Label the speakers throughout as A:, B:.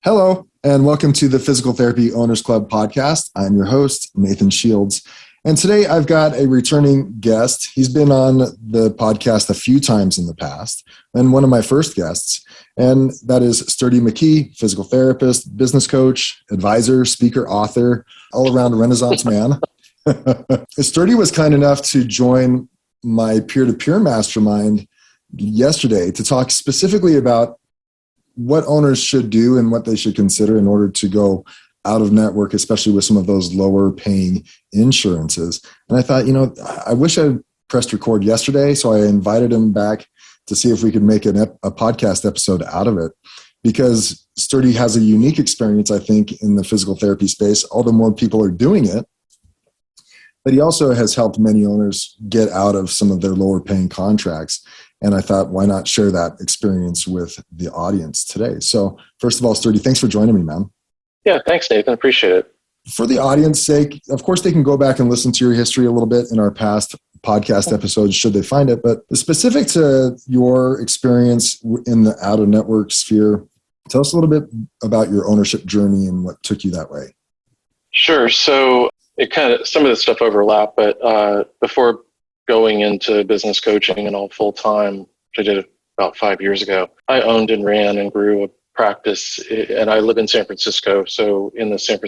A: Hello, and welcome to the Physical Therapy Owners Club podcast. I'm your host, Nathan Shields. And today I've got a returning guest. He's been on the podcast a few times in the past, and one of my first guests. And that is Sturdy McKee, physical therapist, business coach, advisor, speaker, author, all-around Renaissance man. Sturdy was kind enough to join my peer-to-peer mastermind yesterday to talk specifically about what owners should do and what they should consider in order to go out of network, especially with some of those lower paying insurances. And I thought, I wish I pressed record yesterday. So I invited him back to see if we could make a podcast episode out of it, because Sturdy has a unique experience, I think, in the physical therapy space, although more people are doing it. But he also has helped many owners get out of some of their lower paying contracts. And I thought, why not share that experience with the audience today? So first of all, Sturdy, thanks for joining me, man.
B: Yeah, thanks, Nathan. Appreciate it.
A: For the audience sake, of course, they can go back and listen to your history a little bit in our past podcast episodes, should they find it. But specific to your experience in the out-of-network sphere, tell us a little bit about your ownership journey and what took you that way.
B: Sure. So some of the stuff overlap, but before going into business coaching and all full time, which I did about 5 years ago, I owned and ran and grew a practice, and I live in San Francisco. So in the city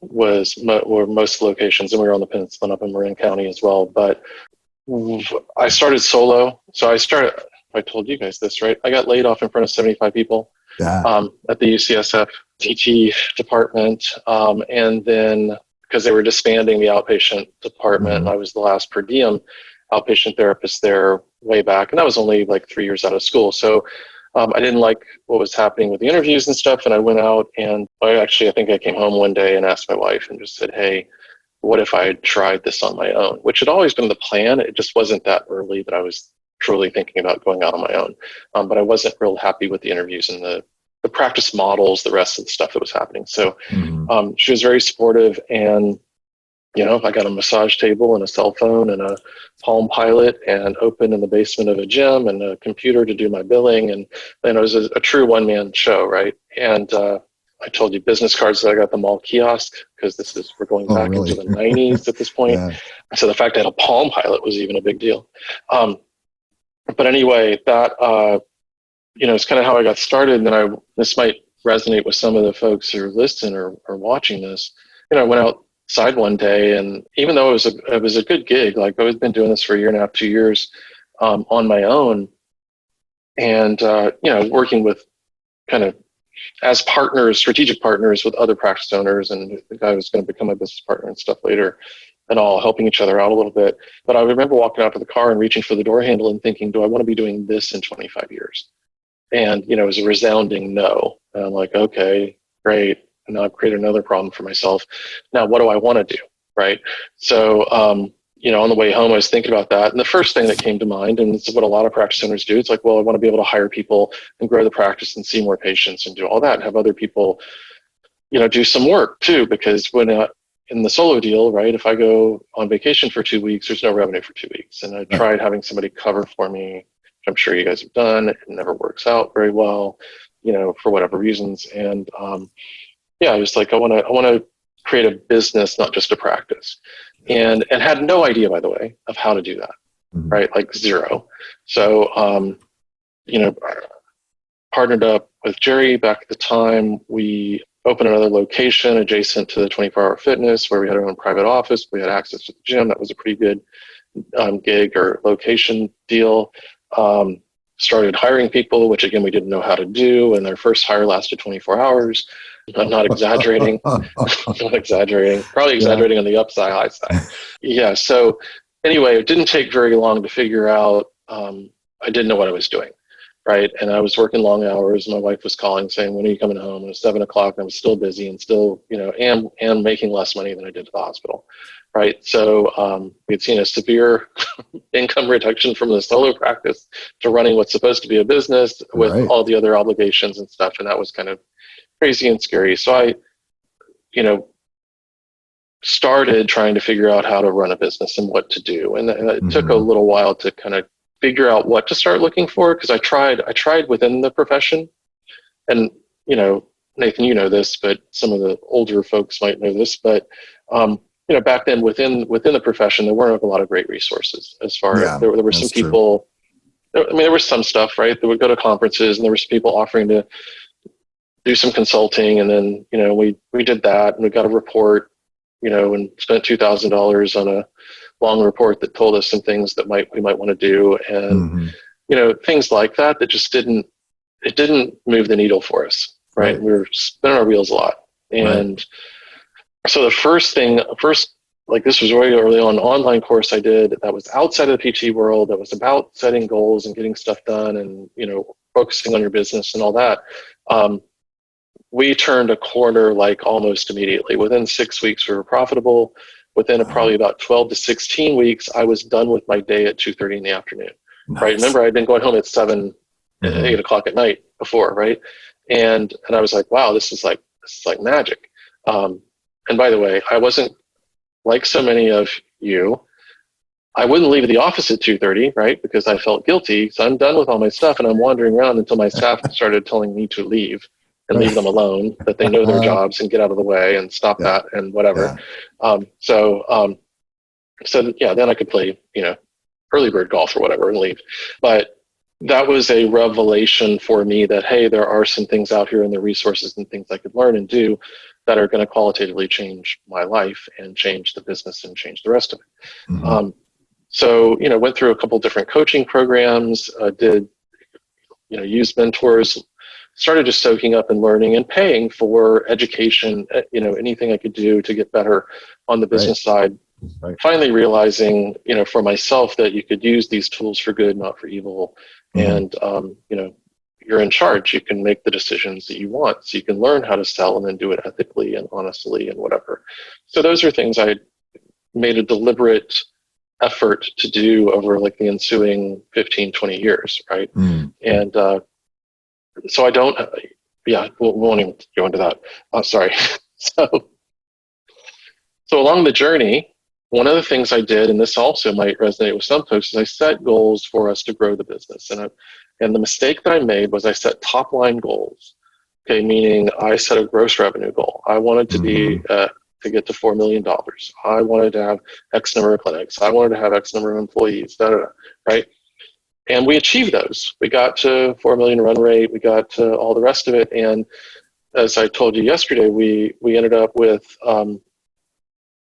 B: were most locations, and we were on the peninsula up in Marin County as well. But I started solo. So I told you guys this, right? I got laid off in front of 75 people at the UCSF TT department. And then because they were disbanding the outpatient department, and I was the last per diem outpatient therapist there way back. And that was only like 3 years out of school. So I didn't like what was happening with the interviews and stuff. And I went out and I think I came home one day and asked my wife and just said, hey, what if I had tried this on my own? Which had always been the plan. It just wasn't that early that I was truly thinking about going out on my own. But I wasn't real happy with the interviews and the practice models, the rest of the stuff that was happening. So she was very supportive, and I got a massage table and a cell phone and a Palm Pilot and opened in the basement of a gym and a computer to do my billing. And then it was a true one-man show, right? And I told you business cards that I got at the mall kiosk, because we're going back into the 90s at this point. Yeah. So the fact I had a Palm Pilot was even a big deal. But anyway, that it's kind of how I got started. And this might resonate with some of the folks who are listening or watching this. I went outside one day, and even though it was a good gig, like I've been doing this for a year and a half, 2 years on my own, and working with kind of as partners, strategic partners with other practice owners, and the guy was going to become my business partner and stuff later, and all helping each other out a little bit. But I remember walking out to the car and reaching for the door handle and thinking, do I want to be doing this in 25 years? And, it was a resounding no. And I'm like, okay, great. And now I've created another problem for myself. Now, what do I want to do? Right. So, on the way home, I was thinking about that. And the first thing that came to mind, and this is what a lot of practice owners do, it's like, well, I want to be able to hire people and grow the practice and see more patients and do all that and have other people, do some work too. Because when in the solo deal, right, if I go on vacation for 2 weeks, there's no revenue for 2 weeks. And I tried having somebody cover for me, which I'm sure you guys have done. It never works out very well, for whatever reasons. And I was like, I want to create a business, not just a practice, and had no idea, by the way, of how to do that, right? Like zero. So, partnered up with Jerry back at the time. We opened another location adjacent to the 24-hour fitness where we had our own private office. We had access to the gym. That was a pretty good gig or location deal. Started hiring people, which again, we didn't know how to do. And their first hire lasted 24 hours. I'm not exaggerating. Not exaggerating. Probably exaggerating on the high side. Yeah. So anyway, it didn't take very long to figure out. I didn't know what I was doing. Right. And I was working long hours. My wife was calling saying, when are you coming home? And it was 7 o'clock and I was still busy and still, and making less money than I did at the hospital. Right. So we had seen a severe income reduction from the solo practice to running what's supposed to be a business with all the other obligations and stuff. And that was kind of crazy and scary. So I, started trying to figure out how to run a business and what to do. And it took a little while to kind of figure out what to start looking for, because I tried within the profession and, Nathan, you know this, but some of the older folks might know this, but, back then within the profession, there weren't a lot of great resources as far as there were some people, there was some stuff, right, that would go to conferences, and there was people offering to do some consulting. And then, we did that, and we got a report, and spent $2,000 on a long report that told us some things that we might want to do. And, things like that just didn't move the needle for us. Right. We were spinning our wheels a lot. And so the first, like this was very early on, online course I did that was outside of the PT world, that was about setting goals and getting stuff done and, focusing on your business and all that. We turned a corner like almost immediately. Within 6 weeks, we were profitable. Within probably about 12 to 16 weeks, I was done with my day at 2:30 in the afternoon. Nice. Right. Remember, I'd been going home at 8 o'clock at night before. Right. And I was like, wow, this is like magic. And by the way, I wasn't like so many of you. I wouldn't leave the office at 2:30, right? Because I felt guilty. So I'm done with all my stuff, and I'm wandering around until my staff started telling me to leave and leave them alone, that they know their jobs and get out of the way and stop that and whatever. So then I could play, early bird golf or whatever and leave. But that was a revelation for me that, hey, there are some things out here and the resources and things I could learn and do that are going to qualitatively change my life and change the business and change the rest of it. Mm-hmm. So, went through a couple different coaching programs, did, use mentors, started just soaking up and learning and paying for education, anything I could do to get better on the business side. Right. Finally realizing, for myself that you could use these tools for good, not for evil. Mm-hmm. And, you're in charge. You can make the decisions that you want. So you can learn how to sell and then do it ethically and honestly and whatever. So those are things I made a deliberate effort to do over like the ensuing 15, 20 years. Right. Mm. And so I don't, we won't even go into that. Sorry. So along the journey, one of the things I did, and this also might resonate with some folks, is I set goals for us to grow the business. And the mistake that I made was I set top line goals. Okay, meaning I set a gross revenue goal. I wanted to be to get to $4 million. I wanted to have X number of clinics. I wanted to have X number of employees. Right? And we achieved those. We got to 4 million run rate. We got to all the rest of it. And as I told you yesterday, we ended up with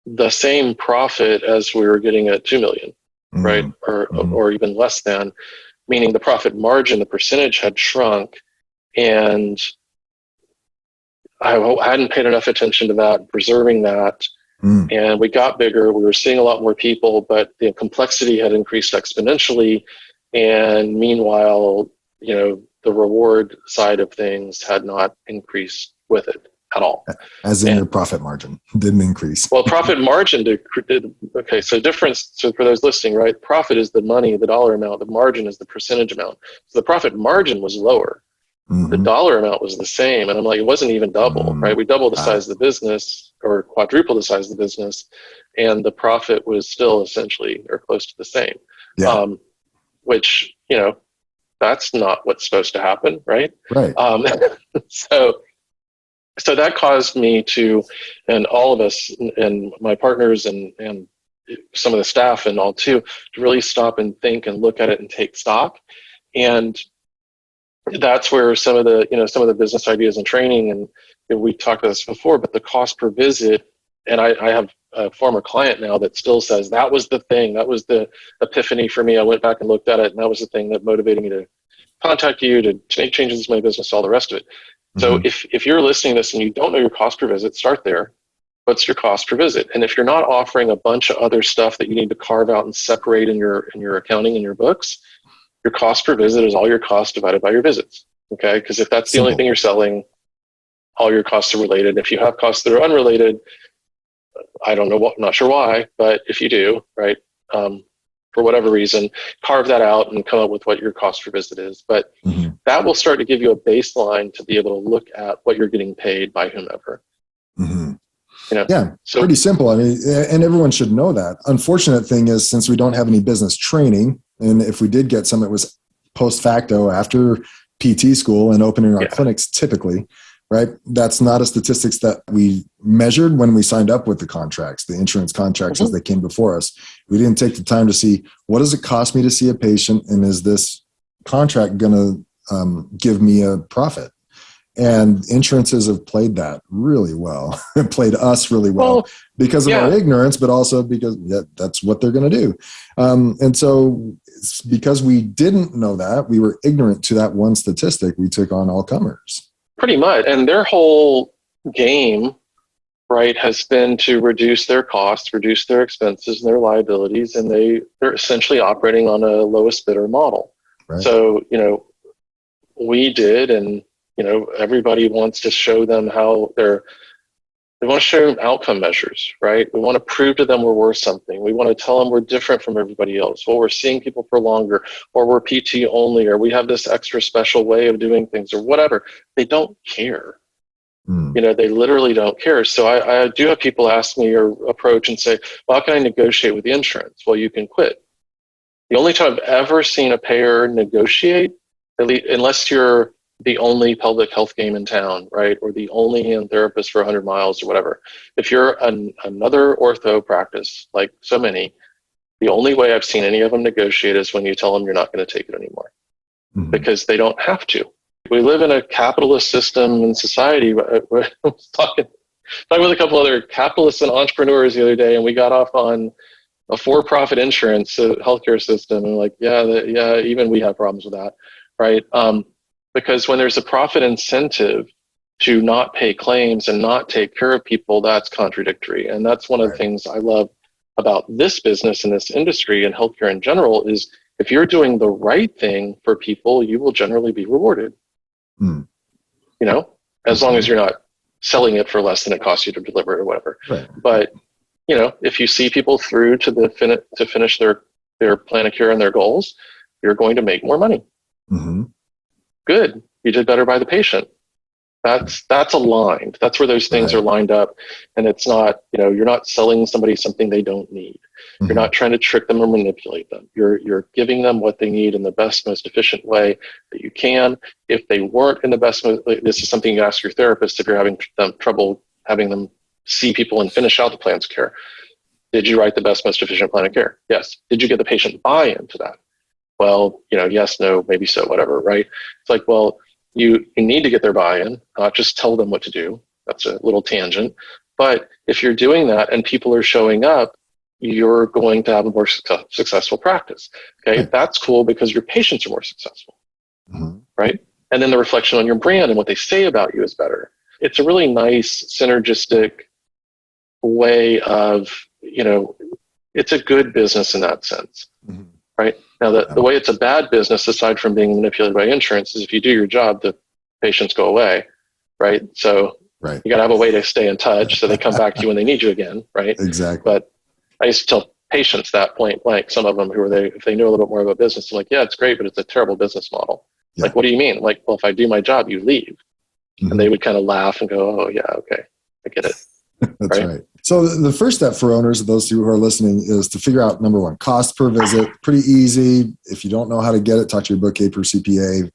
B: the same profit as we were getting at 2 million, right? Or even less than, meaning the profit margin, the percentage had shrunk, and I hadn't paid enough attention to that, preserving that. And we got bigger. We were seeing a lot more people, but the complexity had increased exponentially. And meanwhile, the reward side of things had not increased with it at all.
A: As in your profit margin didn't increase.
B: Well, profit margin did. Okay, so difference. So for those listening, right, profit is the money, the dollar amount. The margin is the percentage amount. So the profit margin was lower. Mm-hmm. The dollar amount was the same. And I'm like, it wasn't even double, right? We doubled the size of the business or quadrupled the size of the business. And the profit was still essentially or close to the same. Yeah. Which, that's not what's supposed to happen, right?
A: Right.
B: So that caused me to, and all of us and my partners and some of the staff and all too, to really stop and think and look at it and take stock. And that's where some of the business ideas and training, and we talked about this before, but the cost per visit, and I have a former client now that still says that was the thing, that was the epiphany for me. I went back and looked at it, and that was the thing that motivated me to contact you, to make changes in my business, all the rest of it. So if you're listening to this and you don't know your cost per visit, start there. What's your cost per visit? And if you're not offering a bunch of other stuff that you need to carve out and separate in your accounting and your books, your cost per visit is all your costs divided by your visits. Okay? Because if that's the only thing you're selling, all your costs are related. If you have costs that are unrelated, I don't know, not sure why, but if you do, right, for whatever reason, carve that out and come up with what your cost per visit is. But that will start to give you a baseline to be able to look at what you're getting paid by whomever.
A: Yeah, so pretty simple. I mean, and everyone should know that. Unfortunate thing is, since we don't have any business training, and if we did get some, it was post facto after PT school and opening our
B: Yeah.
A: clinics typically, right? That's not a statistics that we measured when we signed up with the contracts, the insurance contracts as they came before us. We didn't take the time to see, what does it cost me to see a patient? And is this contract going to give me a profit? And insurances have played that really well, played us really well because of our ignorance, but also because that's what they're going to do. And so because we didn't know that, we were ignorant to that one statistic, we took on all comers.
B: Pretty much. And their whole game, right, has been to reduce their costs, reduce their expenses and their liabilities, and they're essentially operating on a lowest bidder model. Right. So, we did, and everybody wants to show them how they want to show them outcome measures, right? We want to prove to them we're worth something. We want to tell them we're different from everybody else. Well, we're seeing people for longer, or we're PT only, or we have this extra special way of doing things, or whatever. They don't care. They literally don't care. So I do have people ask me or approach and say, well, how can I negotiate with the insurance? Well, you can quit. The only time I've ever seen a payer negotiate, at least, unless you're the only pelvic health game in town, right? Or the only hand therapist for 100 miles or whatever. If you're another ortho practice, like so many, the only way I've seen any of them negotiate is when you tell them you're not going to take it anymore, because they don't have to. We live in a capitalist system and society. I was talking with a couple other capitalists and entrepreneurs the other day, and we got off on a for-profit insurance healthcare system, and even we have problems with that, right? Because when there's a profit incentive to not pay claims and not take care of people, that's contradictory. And that's one of the things I love about this business and this industry and healthcare in general is if you're doing the right thing for people, you will generally be rewarded. As long as you're not selling it for less than it costs you to deliver it or whatever. Right. But, if you see people through to finish their plan of care and their goals, you're going to make more money. Good. You did better by the patient. That's aligned. That's where those things are lined up. And it's not, you're not selling somebody something they don't need. You're not trying to trick them or manipulate them. You're giving them what they need in the best, most efficient way that you can. If they weren't in the best, this is something you ask your therapist if you're having trouble having them see people and finish out the plans of care. Did you write the best, most efficient plan of care? Yes. Did you get the patient buy-in to that? Well, yes, no, maybe so, whatever, right? It's like, well, you need to get their buy-in, not just tell them what to do. That's a little tangent. But if you're doing that and people are showing up, you're going to have a more successful practice. Okay, that's cool because your patients are more successful, right? And then the reflection on your brand and what they say about you is better. It's a really nice synergistic way of, it's a good business in that sense. Right? Now, the way it's a bad business, aside from being manipulated by insurance, is if you do your job, the patients go away, right? So you got to have a way to stay in touch so they come back to you when they need you again, right?
A: Exactly.
B: But I used to tell patients that point blank, some of them if they knew a little bit more about business, I'm like, yeah, it's great, but it's a terrible business model. Like, what do you mean? I'm like, well, if I do my job, you leave. And they would kind of laugh and go, oh, yeah, okay, I get it.
A: That's right. So the first step for owners, those who are listening, is to figure out, number one, cost per visit. Pretty easy. If you don't know how to get it, talk to your bookkeeper, CPA,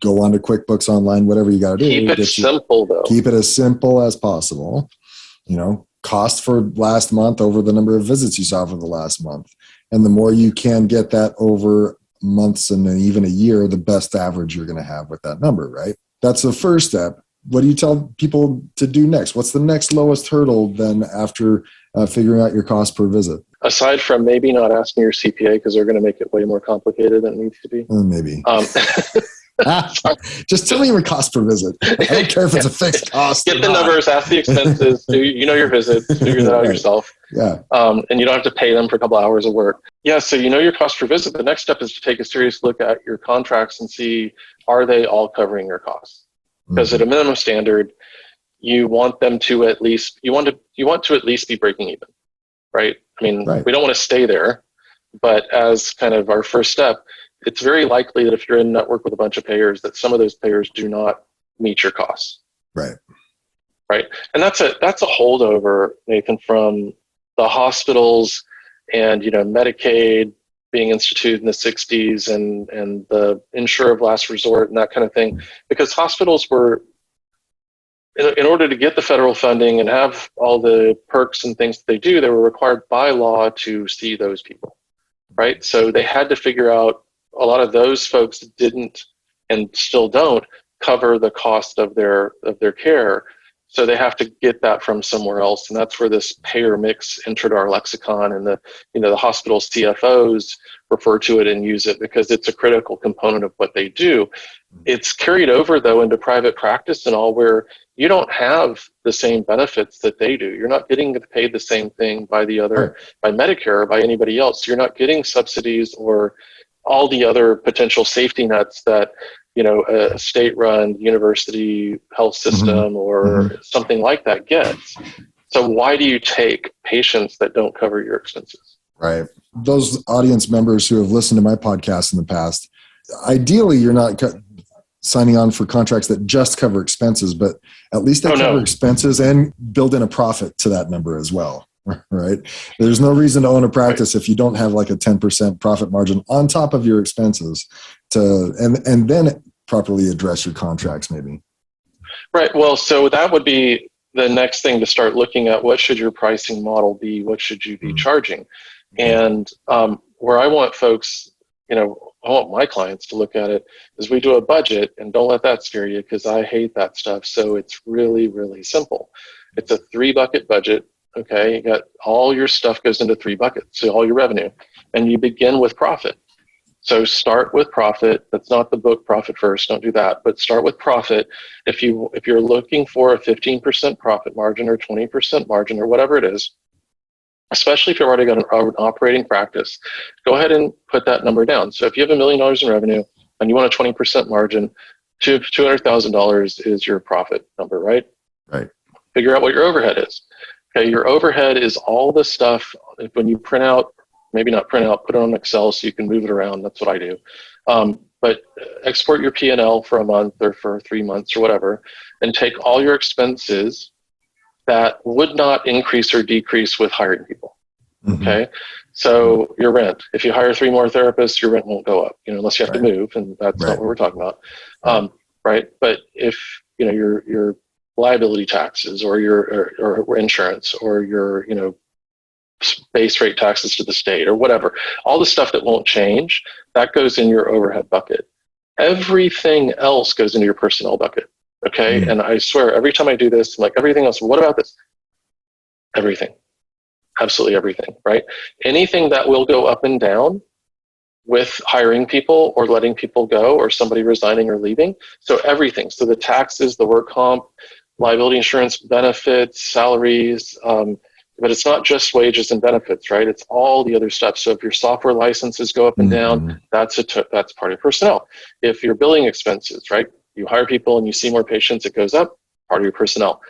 A: go on to QuickBooks Online, whatever you got to do.
B: Keep it simple, though.
A: Keep it as simple as possible. Cost for last month over the number of visits you saw for the last month. And the more you can get that over months and then even a year, the best average you're going to have with that number, right? That's the first step. What do you tell people to do next? What's the next lowest hurdle then after figuring out your cost per visit?
B: Aside from maybe not asking your CPA because they're going to make it way more complicated than it needs to be.
A: Maybe. Just tell me your cost per visit. I don't care if it's a fixed cost.
B: Get the numbers, ask the expenses, do your visits, figure that out yourself.
A: Yeah.
B: And you don't have to pay them for a couple hours of work. Yeah, so your cost per visit. The next step is to take a serious look at your contracts and see, are they all covering your costs? Because at a minimum standard, you want them to at least you want to at least be breaking even, right? I mean, we don't want to stay there, but as kind of our first step, it's very likely that if you're in network with a bunch of payers, that some of those payers do not meet your costs.
A: Right.
B: And that's a holdover, Nathan, from the hospitals and Medicaid being instituted in the 60s and the insurer of last resort and that kind of thing, because hospitals were, in order to get the federal funding and have all the perks and things that they do, they were required by law to see those people, right? So they had to figure out, a lot of those folks didn't and still don't cover the cost of their care. So they have to get that from somewhere else. And that's where this payer mix entered our lexicon, and the hospital CFOs refer to it and use it because it's a critical component of what they do. It's carried over though into private practice and all, where you don't have the same benefits that they do. You're not getting paid the same thing by by Medicare or by anybody else. You're not getting subsidies or all the other potential safety nets that a state-run university health system or something like that gets. So why do you take patients that don't cover your expenses?
A: Right. Those audience members who have listened to my podcast in the past, ideally you're not signing on for contracts that just cover expenses, but at least they cover expenses and build in a profit to that number as well. Right. There's no reason to own a practice if you don't have like a 10% profit margin on top of your expenses and then properly address your contracts maybe.
B: Right. Well, so that would be the next thing to start looking at. What should your pricing model be? What should you be charging? And where I want folks, I want my clients to look at it is we do a budget, and don't let that scare you because I hate that stuff. So it's really, really simple. It's a 3-bucket budget. Okay, you got all your stuff goes into 3 buckets, so all your revenue, and you begin with profit. So start with profit. That's not the book profit first. Don't do that, but start with profit. If you're looking for a 15% profit margin or 20% margin or whatever it is, especially if you've already got an operating practice, go ahead and put that number down. So if you have $1 million in revenue and you want a 20% margin, $200,000 is your profit number, right?
A: Right.
B: Figure out what your overhead is. Okay, your overhead is all the stuff when you print out, maybe not print out, put it on Excel so you can move it around. That's what I do. But export your P&L for a month or for 3 months or whatever, and take all your expenses that would not increase or decrease with hiring people. Okay, so your rent. If you hire 3 more therapists, your rent won't go up, unless you have to move, and that's not what we're talking about. Right. But if your liability taxes or your insurance or your base rate taxes to the state or whatever, all the stuff that won't change, that goes in your overhead bucket. Everything else goes into your personnel bucket. Okay. And I swear every time I do this, I'm like, everything else, what about this? Everything. Absolutely everything. Right. Anything that will go up and down with hiring people or letting people go or somebody resigning or leaving. So everything. So the taxes, the work comp, liability insurance, benefits, salaries, but it's not just wages and benefits, right? It's all the other stuff. So if your software licenses go up and down, that's part of personnel. If your billing expenses, right? You hire people and you see more patients, it goes up, part of your personnel.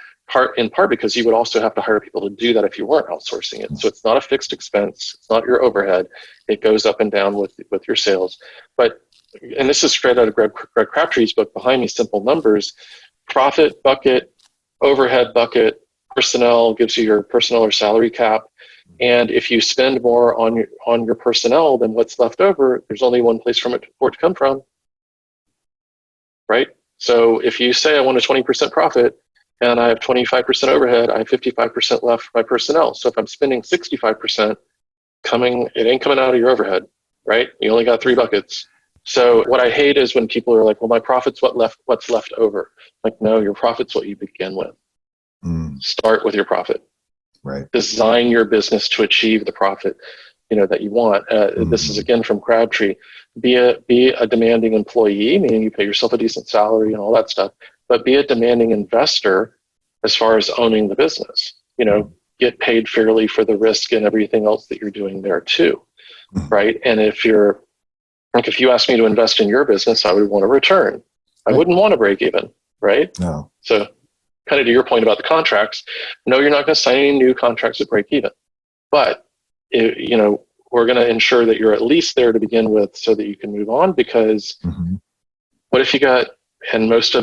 B: In part because you would also have to hire people to do that if you weren't outsourcing it. So it's not a fixed expense. It's not your overhead. It goes up and down with your sales. And this is straight out of Greg Crabtree's book, Behind Me, Simple Numbers. Profit bucket, overhead bucket, personnel gives you your personnel or salary cap. And if you spend more on your personnel than what's left over, there's only one place for it to come from, right? So if you say I want a 20% profit and I have 25% overhead, I have 55% left for my personnel. So if I'm spending 65%, it ain't coming out of your overhead, right? You only got 3 buckets. So what I hate is when people are like, well, my profit's what's left over. Like, no, your profit's what you begin with. Start with your profit.
A: Right.
B: Design your business to achieve the profit, that you want. This is again from Crabtree. Be a demanding employee, meaning you pay yourself a decent salary and all that stuff, but be a demanding investor as far as owning the business. Get paid fairly for the risk and everything else that you're doing there too. Right. And if you asked me to invest in your business, I would want a return. I wouldn't want to break even. Right.
A: No.
B: So kind of to your point about the contracts, no, you're not going to sign any new contracts at break even, but we're going to ensure that you're at least there to begin with so that you can move on, because what if you got, and most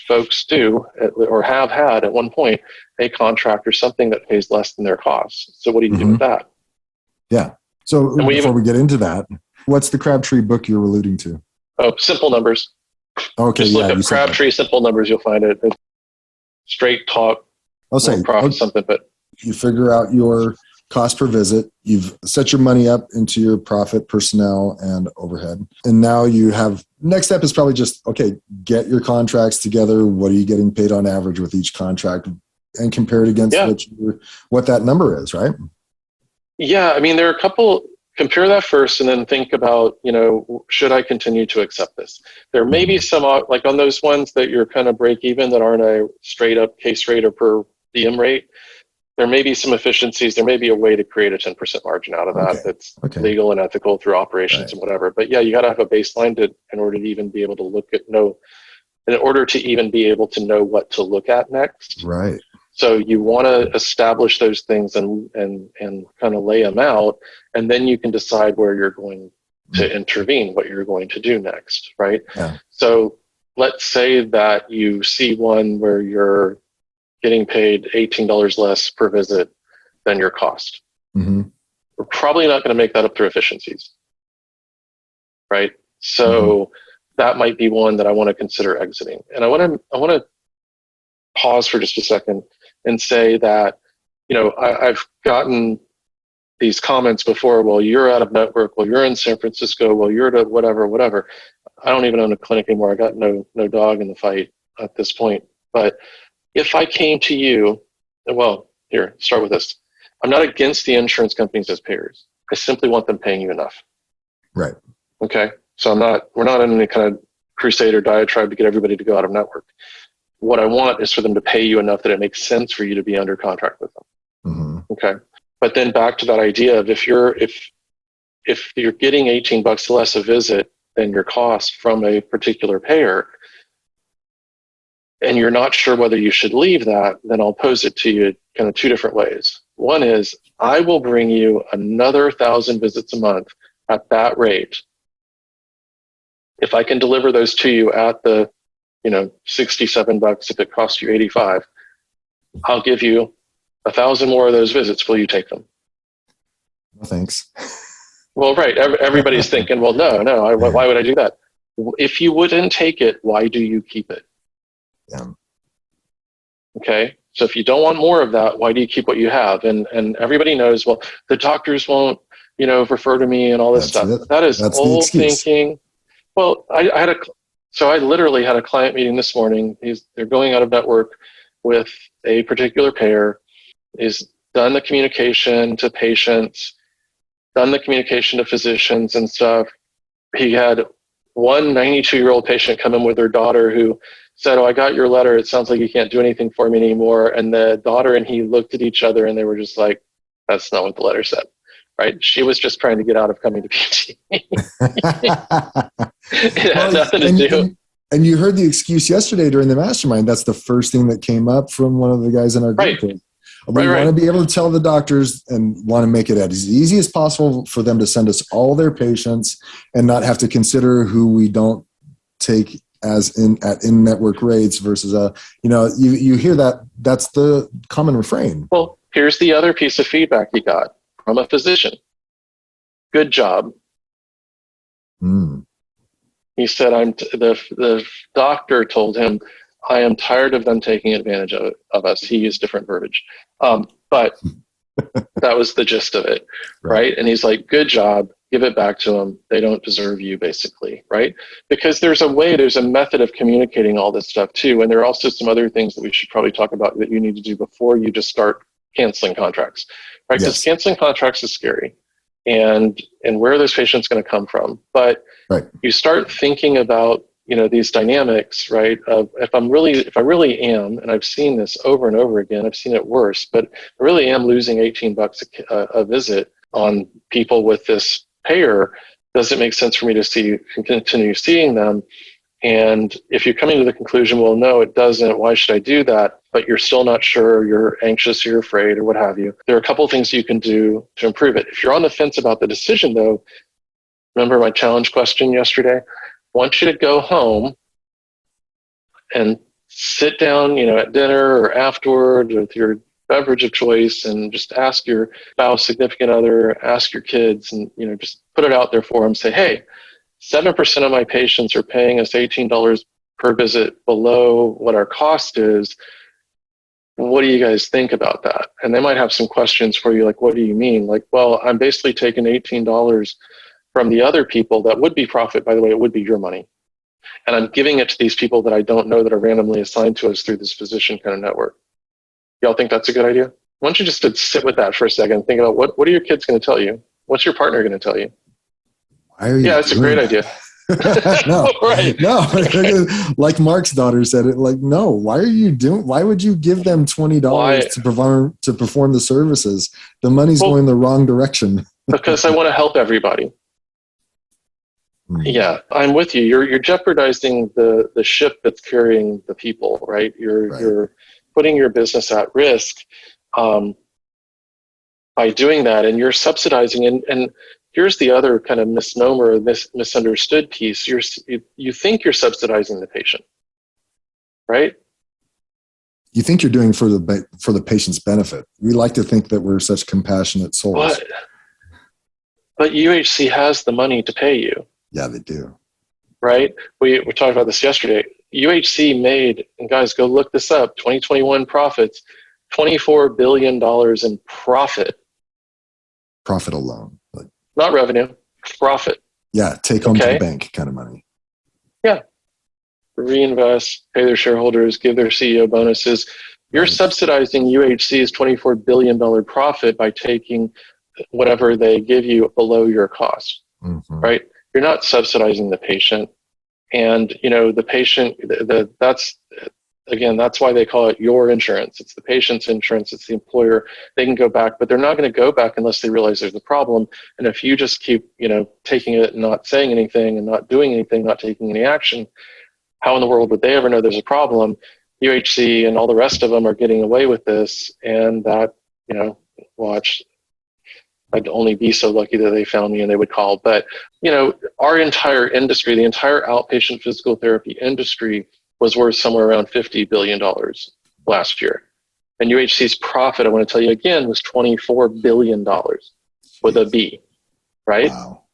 B: folks do or have had at one point a contract or something that pays less than their costs. So what do you do with that?
A: Yeah. So
B: And
A: before we get into that, what's the Crabtree book you're alluding to?
B: Oh, simple numbers.
A: Okay,
B: Just look
A: yeah,
B: up Crabtree simple numbers. You'll find it. It's straight talk.
A: I'll say
B: profit something, but
A: you figure out your cost per visit. You've set your money up into your profit, personnel, and overhead. And now you have, next step is probably just, okay, get your contracts together. What are you getting paid on average with each contract? And compare it against what that number is, right?
B: Yeah, I mean, there are a couple, compare that first and then think about, should I continue to accept this? There may be some, like on those ones that you're kind of break even that aren't a straight up case rate or per diem rate, there may be some efficiencies. There may be a way to create a 10% margin out of that that's legal and ethical through operations and whatever. But yeah, you got to have a baseline in order to even be able to in order to even be able to know what to look at next.
A: Right.
B: So you want to establish those things and kind of lay them out, and then you can decide where you're going to intervene, what you're going to do next, right?
A: Yeah.
B: So let's say that you see one where you're getting paid $18 less per visit than your cost.
A: Mm-hmm.
B: We're probably not going to make that up through efficiencies, right? So that might be one that I want to consider exiting. And I want to pause for just a second and say that, I've gotten these comments before, well, you're out of network, well, you're in San Francisco, well, you're to whatever. I don't even own a clinic anymore. I got no dog in the fight at this point. But if I came to you, well, here, start with this. I'm not against the insurance companies as payers. I simply want them paying you enough.
A: Right.
B: Okay. So we're not in any kind of crusade or diatribe to get everybody to go out of network. What I want is for them to pay you enough that it makes sense for you to be under contract with them.
A: Mm-hmm.
B: Okay. But then back to that idea of if you're getting $18 less a visit than your cost from a particular payer, and you're not sure whether you should leave that, then I'll pose it to you kind of two different ways. One is I will bring you another 1,000 visits a month at that rate. If I can deliver those to you at the, $67, if it costs you 85, I'll give you 1,000 more of those visits. Will you take them?
A: No, thanks.
B: Well, right. Everybody's thinking, well, no, why would I do that? If you wouldn't take it, why do you keep it?
A: Yeah.
B: Okay. So if you don't want more of that, why do you keep what you have? And everybody knows, well, the doctors won't, refer to me and all this stuff. That is old thinking. Well, I literally had a client meeting this morning. They're going out of network with a particular payer. He's done the communication to patients, done the communication to physicians and stuff. He had one 92-year-old patient come in with her daughter who said, I got your letter. It sounds like you can't do anything for me anymore. And the daughter and he looked at each other and they were just like, that's not what the letter said, right? She was just trying to get out of coming to PT. It had nothing to do.
A: And you heard the excuse yesterday during the mastermind. That's the first thing that came up from one of the guys in our group.
B: Right.
A: We want to be able to tell the doctors and want to make it as easy as possible for them to send us all their patients and not have to consider who we don't take as at in-network rates versus you hear that. That's the common refrain.
B: Well, here's the other piece of feedback he got from a physician. Good job. He said, the doctor told him, I am tired of them taking advantage of us. He used different verbiage. But that was the gist of it, right? And he's like, good job. Give it back to them. They don't deserve you, basically, right? Because there's a method of communicating all this stuff too. And there are also some other things that we should probably talk about that you need to do before you just start canceling contracts, right? Because canceling contracts is scary. And where are those patients going to come from? But you start thinking about, these dynamics, right? Of if I really am, and I've seen this over and over again, I've seen it worse, but I really am losing $18 a visit on people with this payer. Does it make sense for me to continue seeing them? And if you're coming to the conclusion, well, no, it doesn't, why should I do that? But you're still not sure, you're anxious, you're afraid, or what have you. There are a couple of things you can do to improve it. If you're on the fence about the decision, though, remember my challenge question yesterday? I want you to go home and sit down, at dinner or afterward with your beverage of choice, and just ask your spouse, significant other, ask your kids, and just put it out there for them. Say, hey, 7% of my patients are paying us $18 per visit below what our cost is. What do you guys think about that? And they might have some questions for you, like, what do you mean? Like, well, I'm basically taking $18 from the other people that would be profit. By the way, it would be your money. And I'm giving it to these people that I don't know that are randomly assigned to us through this physician kind of network. Y'all think that's a good idea? Why don't you just sit with that for a second and think about what are your kids going to tell you? What's your partner going to tell you?
A: Why are you
B: it's a great idea.
A: No,
B: right.
A: No. Like Mark's daughter said it. Like, no. Why would you give them $20 to perform the services? The money's going the wrong direction.
B: Because I want to help everybody. Yeah, I'm with you. You're jeopardizing the ship that's carrying the people, right? You're putting your business at risk by doing that, and you're subsidizing. And here's the other kind of misnomer, misunderstood piece. You think you're subsidizing the patient, right? You
A: think you're doing for the patient's benefit. We like to think that we're such compassionate souls.
B: But UHC has the money to pay you.
A: Yeah, they do.
B: Right? We talked about this yesterday. UHC made, and guys, go look this up, 2021 profits, $24 billion in profit.
A: Profit alone.
B: Not revenue, profit.
A: Yeah, take home to the bank kind of money.
B: Yeah. Reinvest, pay their shareholders, give their CEO bonuses. You're subsidizing UHC's $24 billion profit by taking whatever they give you below your cost, right? You're not subsidizing the patient. And, the patient, that's why they call it your insurance. It's the patient's insurance. It's the employer. They can go back, but they're not going to go back unless they realize there's a problem. And if you just keep, taking it and not saying anything and not doing anything, not taking any action, how in the world would they ever know there's a problem? UHC and all the rest of them are getting away with this. And that, watch, I'd only be so lucky that they found me and they would call. But, our entire industry, the entire outpatient physical therapy industry was worth somewhere around $50 billion last year. And UHC's profit, I want to tell you again, was $24 billion with a B, right?
A: Wow.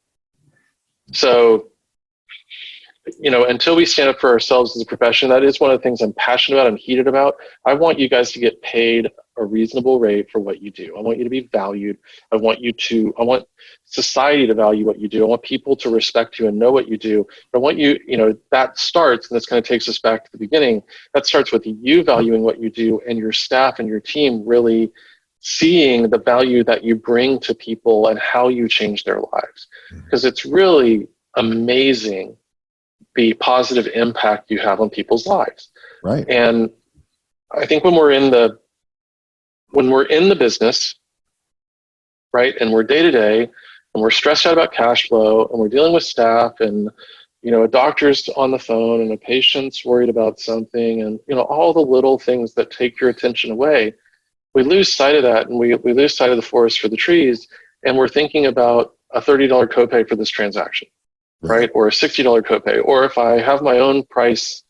B: So, until we stand up for ourselves as a profession, that is one of the things I'm passionate about, I'm heated about. I want you guys to get paid a reasonable rate for what you do. I want you to be valued. I want society to value what you do. I want people to respect you and know what you do. But I want you, that starts, and this kind of takes us back to the beginning, that starts with you valuing what you do and your staff and your team really seeing the value that you bring to people and how you change their lives. Because it's really amazing the positive impact you have on people's lives.
A: Right.
B: And I think when we're in the business, right, and we're day to day, and we're stressed out about cash flow, and we're dealing with staff, and a doctor's on the phone, and a patient's worried about something, and all the little things that take your attention away, we lose sight of that, and we lose sight of the forest for the trees, and we're thinking about a $30 copay for this transaction. Right? Or a $60 copay. Or if I have my own price,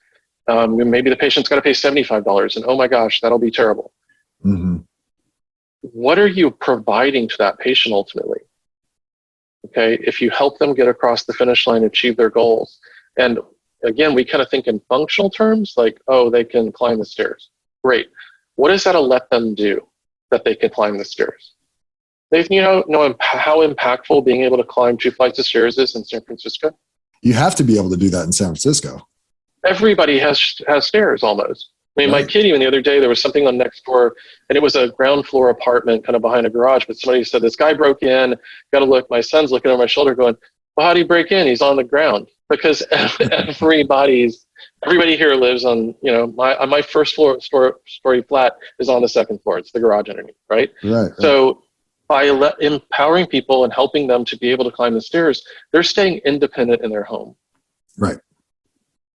B: maybe the patient's got to pay $75, and oh my gosh, that'll be terrible. What are you providing to that patient ultimately? Okay, if you help them get across the finish line, achieve their goals. And again, we kind of think in functional terms, like, oh, they can climb the stairs. Great. What does that let them do that they can climb the stairs? They know how impactful being able to climb 2 flights of stairs is in San Francisco?
A: You have to be able to do that in San Francisco.
B: Everybody has stairs almost. I mean, my kid, even the other day, there was something on next door, and it was a ground floor apartment kind of behind a garage, but somebody said, this guy broke in, got to look, my son's looking over my shoulder going, well, how did he break in? He's on the ground. Because everybody here lives on, my first story flat is on the second floor. It's the garage underneath, right?
A: Right.
B: So by empowering people and helping them to be able to climb the stairs, they're staying independent in their home.
A: Right.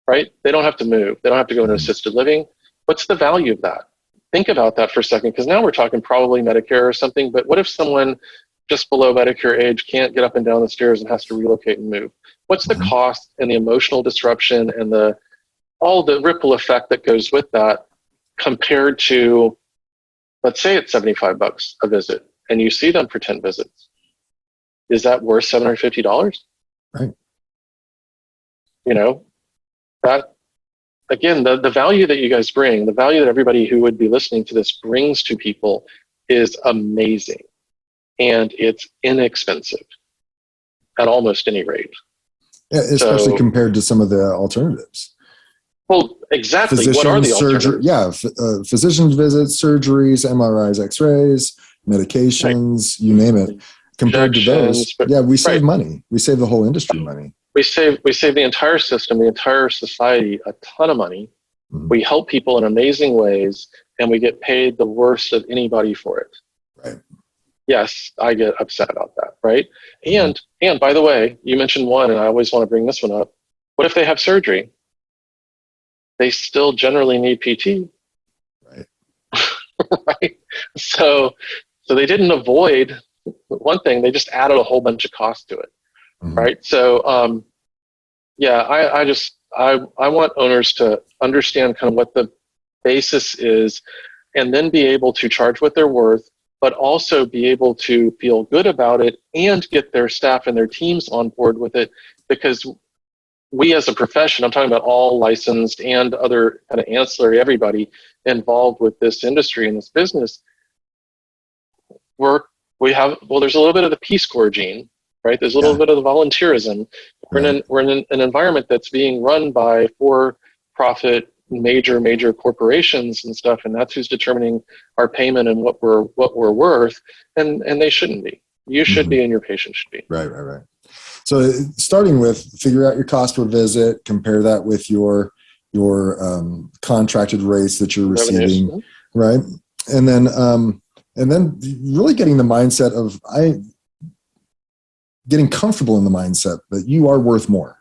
B: Right? They don't have to move. They don't have to go into assisted living. What's the value of that? Think about that for a second, because now we're talking probably Medicare or something, but what if someone just below Medicare age can't get up and down the stairs and has to relocate and move? What's the cost and the emotional disruption and all the ripple effect that goes with that compared to let's say it's $75 a visit and you see them for 10 visits. Is that worth $750?
A: Right.
B: That, again, the value that you guys bring, the value that everybody who would be listening to this brings to people is amazing. And it's inexpensive at almost any rate.
A: Yeah, especially compared to some of the alternatives.
B: Well, exactly. What are the alternatives?
A: Yeah, physician visits, surgeries, MRIs, X-rays, medications, you name it. Compared to those, we save money. We save the whole industry money.
B: We save the entire system, the entire society, a ton of money. Mm-hmm. We help people in amazing ways, and we get paid the worst of anybody for it.
A: Right.
B: Yes, I get upset about that, right? Mm-hmm. And by the way, you mentioned one, and I always want to bring this one up. What if they have surgery? They still generally need PT.
A: Right.
B: Right? So they didn't avoid one thing, they just added a whole bunch of cost to it. Mm-hmm. Right. So, I want owners to understand kind of what the basis is, and then be able to charge what they're worth, but also be able to feel good about it and get their staff and their teams on board with it. Because we as a profession, I'm talking about all licensed and other kind of ancillary, everybody involved with this industry and this business, there's a little bit of the Peace Corps gene, right? There's a little bit of the volunteerism. We're in an environment that's being run by for-profit major corporations and stuff, and that's who's determining our payment and what we're worth. And they shouldn't be. You should be, and your patient should be.
A: Right. So starting with figure out your cost per visit, compare that with your contracted rates that you're receiving, right? And then really getting the mindset of getting comfortable in the mindset that you are worth more,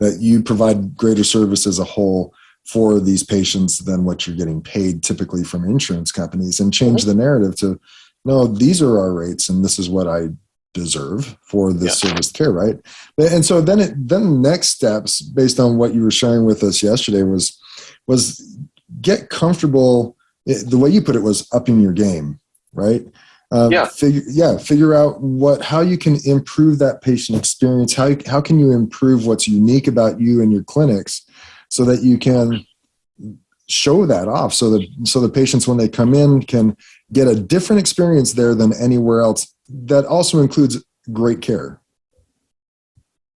A: that you provide greater service as a whole for these patients than what you're getting paid typically from insurance companies, and change the narrative to, no, these are our rates and this is what I deserve for this service care, right? And so then the next steps, based on what you were sharing with us yesterday, was get comfortable. The way you put it was upping your game, right? Figure out how you can improve that patient experience. How can you improve what's unique about you and your clinics, so that you can show that off, so the patients, when they come in, can get a different experience there than anywhere else. That also includes great care.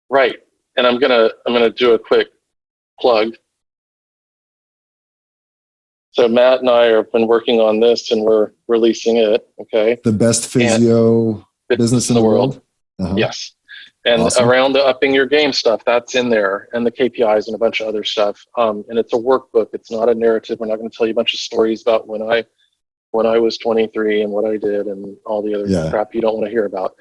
B: Right. And I'm gonna do a quick plug. So Matt and I have been working on this, and we're releasing it. Okay.
A: The best physio business in the world. Uh-huh.
B: Yes. And awesome. Around the upping your game stuff, that's in there, and the KPIs and a bunch of other stuff. And it's a workbook. It's not a narrative. We're not going to tell you a bunch of stories about when I was 23 and what I did and all the other crap you don't want to hear about.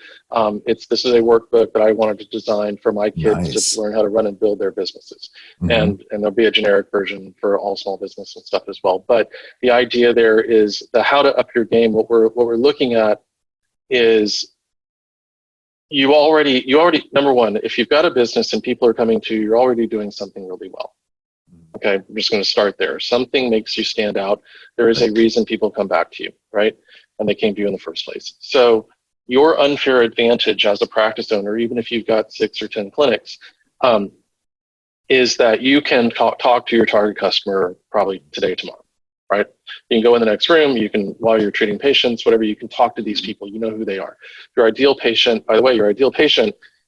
B: This is a workbook that I wanted to design for my kids to learn how to run and build their businesses. Mm-hmm. And there'll be a generic version for all small business and stuff as well. But the idea there is the how to up your game. What we're looking at is you already, number one, if you've got a business and people are coming to you, you're already doing something really well. Okay, I'm just going to start there. Something makes you stand out. There is a reason people come back to you, right? And they came to you in the first place. So your unfair advantage as a practice owner, even if you've got 6 or 10 clinics, is that you can talk to your target customer probably today, tomorrow, right? You can go in the next room. You can, while you're treating patients, whatever, you can talk to these people. You know who they are. Your ideal patient, by the way,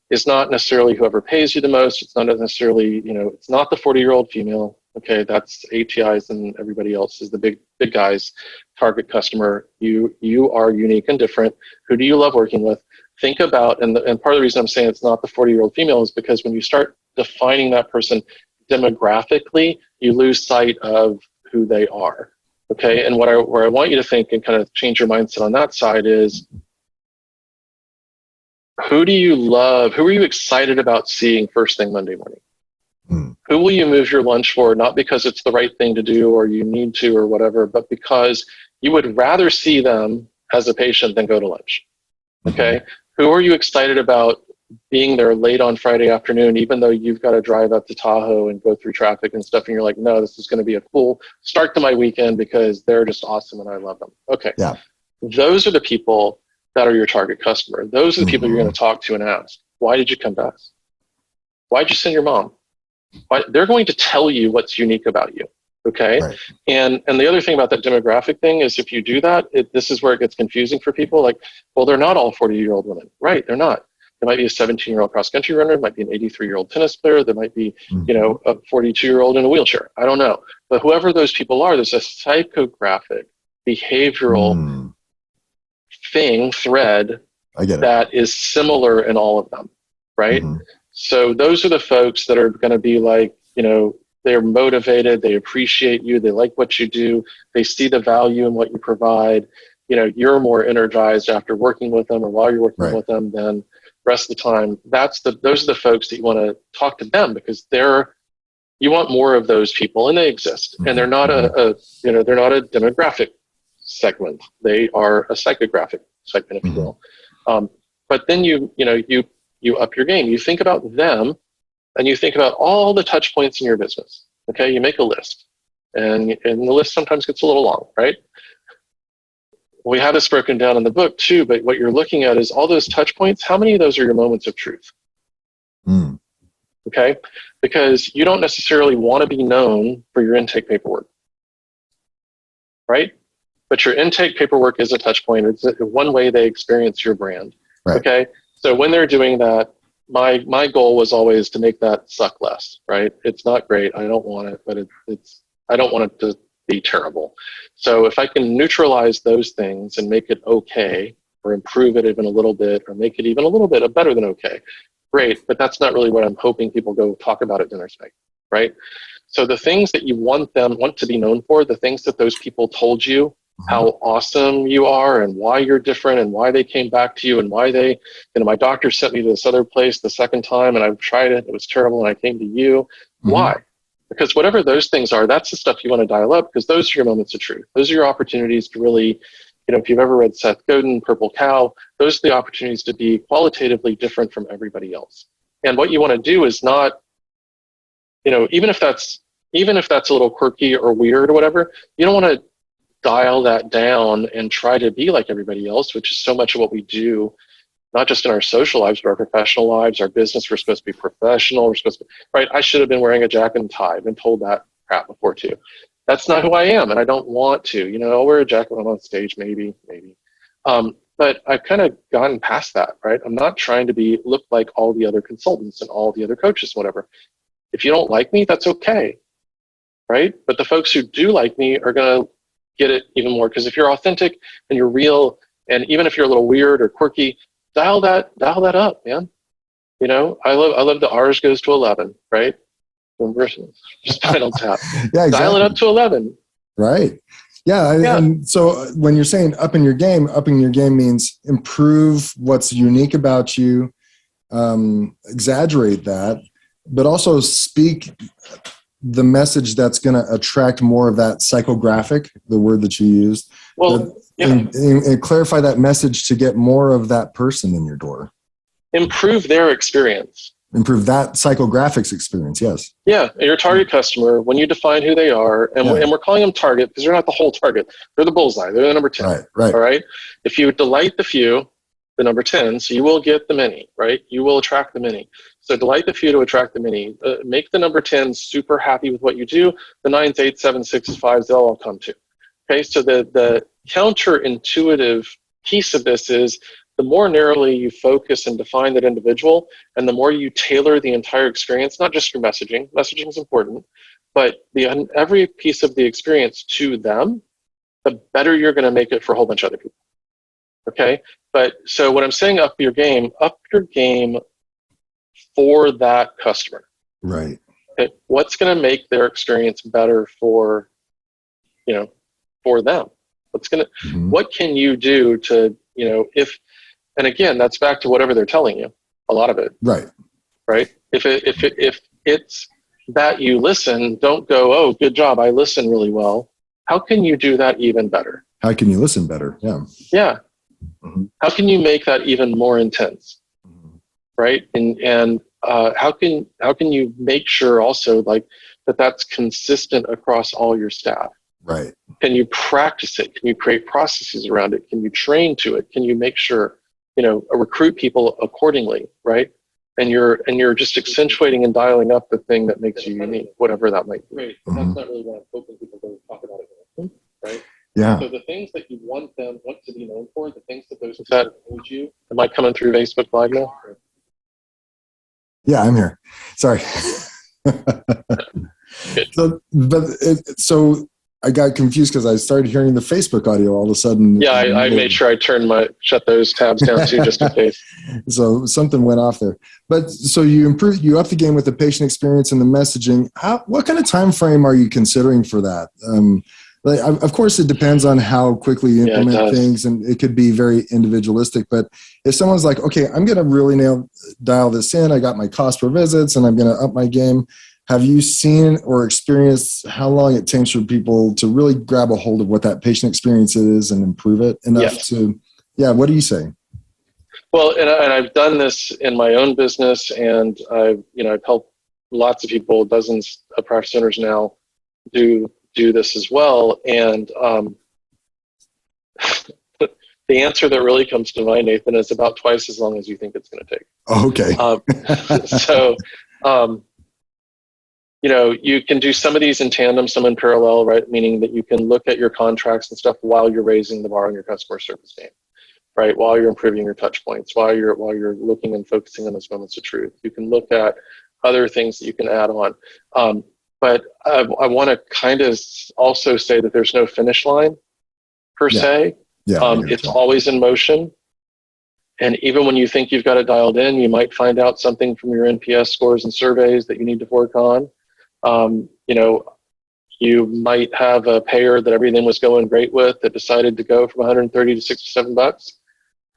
B: is not necessarily whoever pays you the most. It's not necessarily, it's not the 40-year-old female. Okay, that's ATIs and everybody else is the big guys. Target customer. You are unique and different. Who do you love working with? Think about, and part of the reason I'm saying it's not the 40-year-old female is because when you start defining that person demographically, you lose sight of who they are. Okay, and where I want you to think and kind of change your mindset on that side is, who do you love? Who are you excited about seeing first thing Monday morning? Who will you move your lunch for? Not because it's the right thing to do or you need to or whatever, but because you would rather see them as a patient than go to lunch. Okay. Who are you excited about being there late on Friday afternoon, even though you've got to drive up to Tahoe and go through traffic and stuff, and you're like, no, this is going to be a cool start to my weekend because they're just awesome and I love them. Okay.
A: Yeah.
B: Those are the people that are your target customer. Those are the people you're going to talk to and ask, why did you come to us? Why'd you send your mom? They're going to tell you what's unique about you. Okay.
A: Right.
B: And the other thing about that demographic thing is if you do that, this is where it gets confusing for people. Like, well, they're not all 40-year-old women. Right. They're not. There might be a 17-year-old cross-country runner. There might be an 83-year-old tennis player. There might be, a 42-year-old in a wheelchair. I don't know. But whoever those people are, there's a psychographic, behavioral thread that is similar in all of them. Right. So those are the folks that are going to be like, they're motivated, they appreciate you, they like what you do, they see the value in what you provide. You're more energized after working with them or while you're working with them than the rest of the time. Those are the folks that you want to talk to them because you want more of those people, and they exist. And they're not they're not a demographic segment. They are a psychographic segment, if you will. But then you up your game. You think about them. And you think about all the touch points in your business. Okay, you make a list, and the list sometimes gets a little long, right? We have this broken down in the book too, but what you're looking at is all those touch points. How many of those are your moments of truth? Okay, because you don't necessarily want to be known for your intake paperwork, right? But your intake paperwork is a touch point. It's one way they experience your brand. Right. Okay, so when they're doing that, my goal was always to make that suck less, right? It's not great. I don't want it, but I don't want it to be terrible. So if I can neutralize those things and make it okay, or improve it even a little bit, or make it even a little bit better than okay, great. But that's not really what I'm hoping people go talk about at dinner tonight, right? So the things that you want to be known for, the things that those people told you, how awesome you are and why you're different and why they came back to you and why my doctor sent me to this other place the second time and I've tried it, it was terrible and I came to you. Why? Because whatever those things are, that's the stuff you want to dial up because those are your moments of truth. Those are your opportunities to really, if you've ever read Seth Godin, Purple Cow, those are the opportunities to be qualitatively different from everybody else. And what you want to do is not, even if that's a little quirky or weird or whatever, you don't want to dial that down and try to be like everybody else, which is so much of what we do, not just in our social lives, but our professional lives, our business. We're supposed to be professional. We're supposed to be, right? I should have been wearing a jacket and tie. I've been told that crap before too. That's not who I am, and I don't want to. I'll wear a jacket when I'm on stage, maybe. But I've kind of gotten past that, right? I'm not trying to look like all the other consultants and all the other coaches, whatever. If you don't like me, that's okay, right? But the folks who do like me are going to get it even more, because if you're authentic and you're real, and even if you're a little weird or quirky, dial that up, man. I love the ours goes to 11, right? Spinal Tap.
A: Yeah, exactly.
B: Dial it up to 11.
A: Right. Yeah. And so when you're saying upping your game means improve what's unique about you, exaggerate that, but also speak the message that's going to attract more of that psychographic, the word that you used. Well, and clarify that message to get more of that person in your door. Improve
B: their experience.
A: Improve that psychographics experience, yes.
B: Yeah, your target customer, when you define who they are, and we're calling them target because they're not the whole target. They're the bullseye. They're the number 10.
A: Right.
B: All right? If you delight the few, the number 10, so you will get the many, right? You will attract the many. So delight the few to attract the many. Make the number 10 super happy with what you do. The 9s, 8s, 7s, 6s, 5s, they'll all come to. Okay, so the counterintuitive piece of this is the more narrowly you focus and define that individual, and the more you tailor the entire experience, not just your messaging. Messaging is important, but every piece of the experience to them, the better you're going to make it for a whole bunch of other people. Okay, but so what I'm saying, up your game for that customer.
A: Right.
B: Okay? What's going to make their experience better for them? What can you do to, and again, that's back to whatever they're telling you, a lot of it.
A: Right.
B: Right. If it's that you listen, don't go, oh, good job, I listen really well. How can you do that even better?
A: How can you listen better? Yeah.
B: Yeah. Mm-hmm. How can you make that even more intense? right? And how can you make sure also like that's consistent across all your staff?
A: Right.
B: Can you practice it? Can you create processes around it? Can you train to it? Can you make sure, recruit people accordingly, right? And you're just accentuating and dialing up the thing that makes you unique, whatever that might be. Right.
A: Mm-hmm.
B: That's not really what I'm hoping people go talk about it, right?
A: Yeah.
B: So the things that you want to be known for, the things that those that hold you. Am I coming through Facebook Live now?
A: Yeah, I'm here. Sorry. So I got confused because I started hearing the Facebook audio all of a sudden.
B: Yeah, I made sure I shut those tabs down too, just in case.
A: So something went off there. But so you up the game with the patient experience and the messaging. What kind of time frame are you considering for that? Of course, it depends on how quickly you implement things, and it could be very individualistic. But if someone's like, okay, I'm going to really dial this in, I got my cost per visits, and I'm going to up my game. Have you seen or experienced how long it takes for people to really grab a hold of what that patient experience is and improve it enough to? Yeah, what do you say?
B: Well, and I've done this in my own business, and I've helped lots of people, dozens of practice owners now do this as well. And the answer that really comes to mind, Nathan, is about twice as long as you think it's going to take.
A: Okay.
B: So, you can do some of these in tandem, some in parallel, right? Meaning that you can look at your contracts and stuff while you're raising the bar on your customer service game, right? While you're improving your touch points, while you're looking and focusing on those moments of truth. You can look at other things that you can add on. But I want to kind of also say that there's no finish line per se.
A: Yeah,
B: it's always in motion. And even when you think you've got it dialed in, you might find out something from your NPS scores and surveys that you need to work on. You might have a payer that everything was going great with that decided to go from 130 to $67.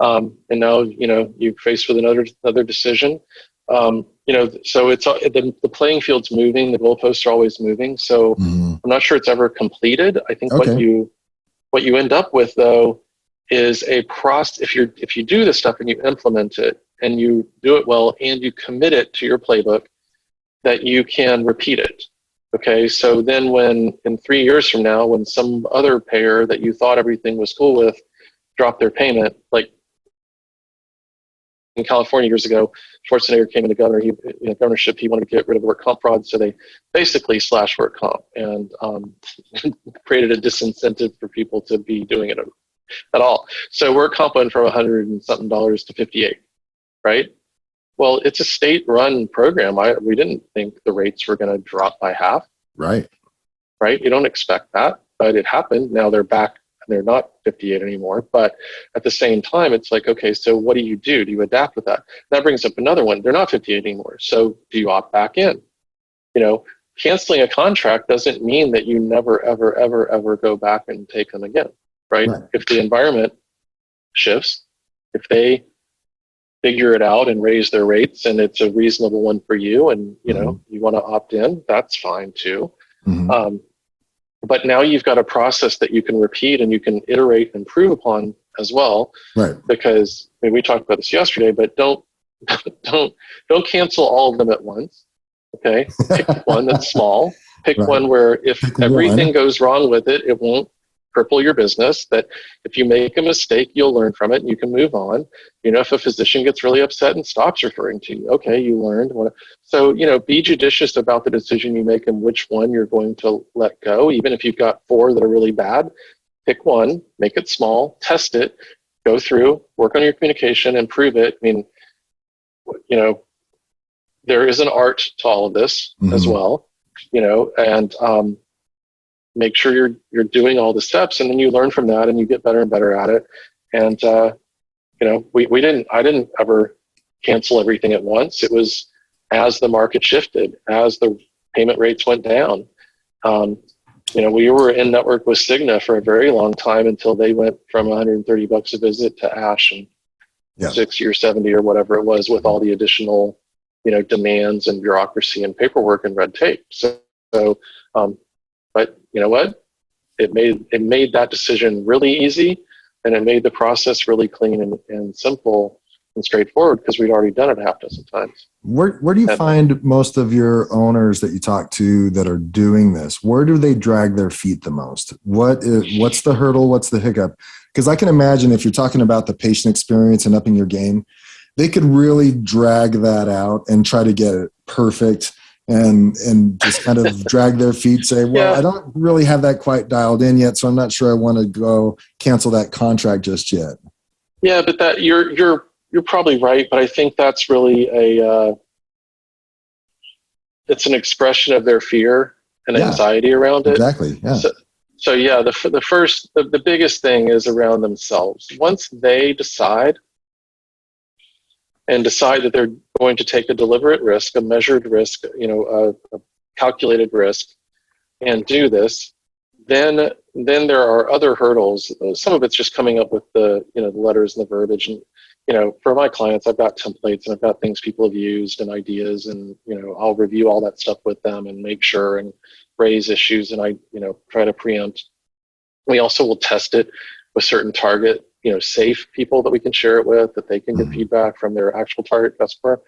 B: And now, you're faced with another decision. So it's the playing field's moving, the goalposts are always moving. So I'm not sure it's ever completed. I think what you end up with though is a process. If you do this stuff and you implement it and you do it well and you commit it to your playbook, that you can repeat it. Okay, so then when in 3 years from now, when some other payer that you thought everything was cool with dropped their payment, like in California years ago, Schwarzenegger came into governorship, he wanted to get rid of work comp fraud, so they basically slashed work comp and created a disincentive for people to be doing it at all. So work comp went from $100 and something to 58, right? Well, it's a state-run program. We didn't think the rates were going to drop by half.
A: Right.
B: You don't expect that, but it happened. Now they're back. They're not 58 anymore. But at the same time, it's like, okay, so what do? Do you adapt with that? That brings up another one. They're not 58 anymore. So do you opt back in? Canceling a contract doesn't mean that you never, ever, ever, ever go back and take them again, right? If the environment shifts, if they figure it out and raise their rates and it's a reasonable one for you and you want to opt in, that's fine too. But now you've got a process that you can repeat and you can iterate and improve upon as well,
A: right? Because
B: we talked about this yesterday, but don't cancel all of them at once. Okay, pick one that's small. Pick one where if everything goes wrong with it, it won't cripple your business. That if you make a mistake, you'll learn from it and you can move on. If a physician gets really upset and stops referring to you, okay, you learned. So, be judicious about the decision you make and which one you're going to let go. Even if you've got 4 that are really bad, pick one, make it small, test it, go through, work on your communication, improve it. There is an art to all of this as well, and make sure you're doing all the steps, and then you learn from that and you get better and better at it. And I didn't ever cancel everything at once. It was as the market shifted, as the payment rates went down. We were in network with Cigna for a very long time until they went from $130 a visit to ASH and 60 or 70 or whatever it was, with all the additional demands and bureaucracy and paperwork and red tape. But you know what? It made that decision really easy, and it made the process really clean and simple. and straightforward because we'd already done it a half dozen times.
A: Where do you find most of your owners that you talk to that are doing this? Where do they drag their feet the most? What's the hurdle? What's the hiccup? Because I can imagine if you're talking about the patient experience and upping your game, they could really drag that out and try to get it perfect and just kind of drag their feet, say, well,
B: Yeah.
A: I don't really have that quite dialed in yet, so I'm not sure I want to go cancel that contract just yet.
B: Yeah, but that you're probably right, but I think that's really it's an expression of their fear and anxiety around it.
A: Exactly. Yeah.
B: So yeah, the biggest thing is around themselves. Once they decide that they're going to take a deliberate risk, a measured risk, a calculated risk, and do this, then there are other hurdles. Some of it's just coming up with the letters and the verbiage. And for my clients, I've got templates and I've got things people have used and ideas, and I'll review all that stuff with them and make sure and raise issues, and I try to preempt. We also will test it with certain target safe people that we can share it with, that they can get feedback from their actual target customer,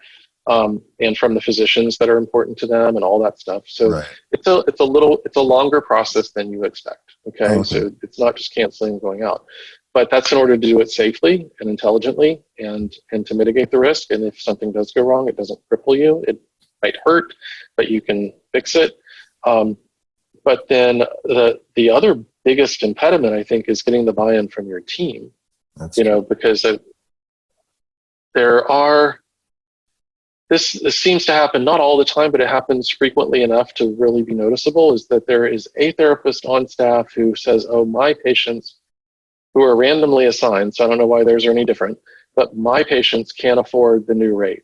B: and from the physicians that are important to them and all that stuff. So it's a longer process than you expect. Okay. So it's not just canceling and going out, but that's in order to do it safely and intelligently and to mitigate the risk. And if something does go wrong, it doesn't cripple you. It might hurt, but you can fix it. But then the other biggest impediment, I think, is getting the buy-in from your team. Because this seems to happen not all the time, but it happens frequently enough to really be noticeable, is that there is a therapist on staff who says, oh, my patients who are randomly assigned, so I don't know why theirs are any different, but my patients can't afford the new rate.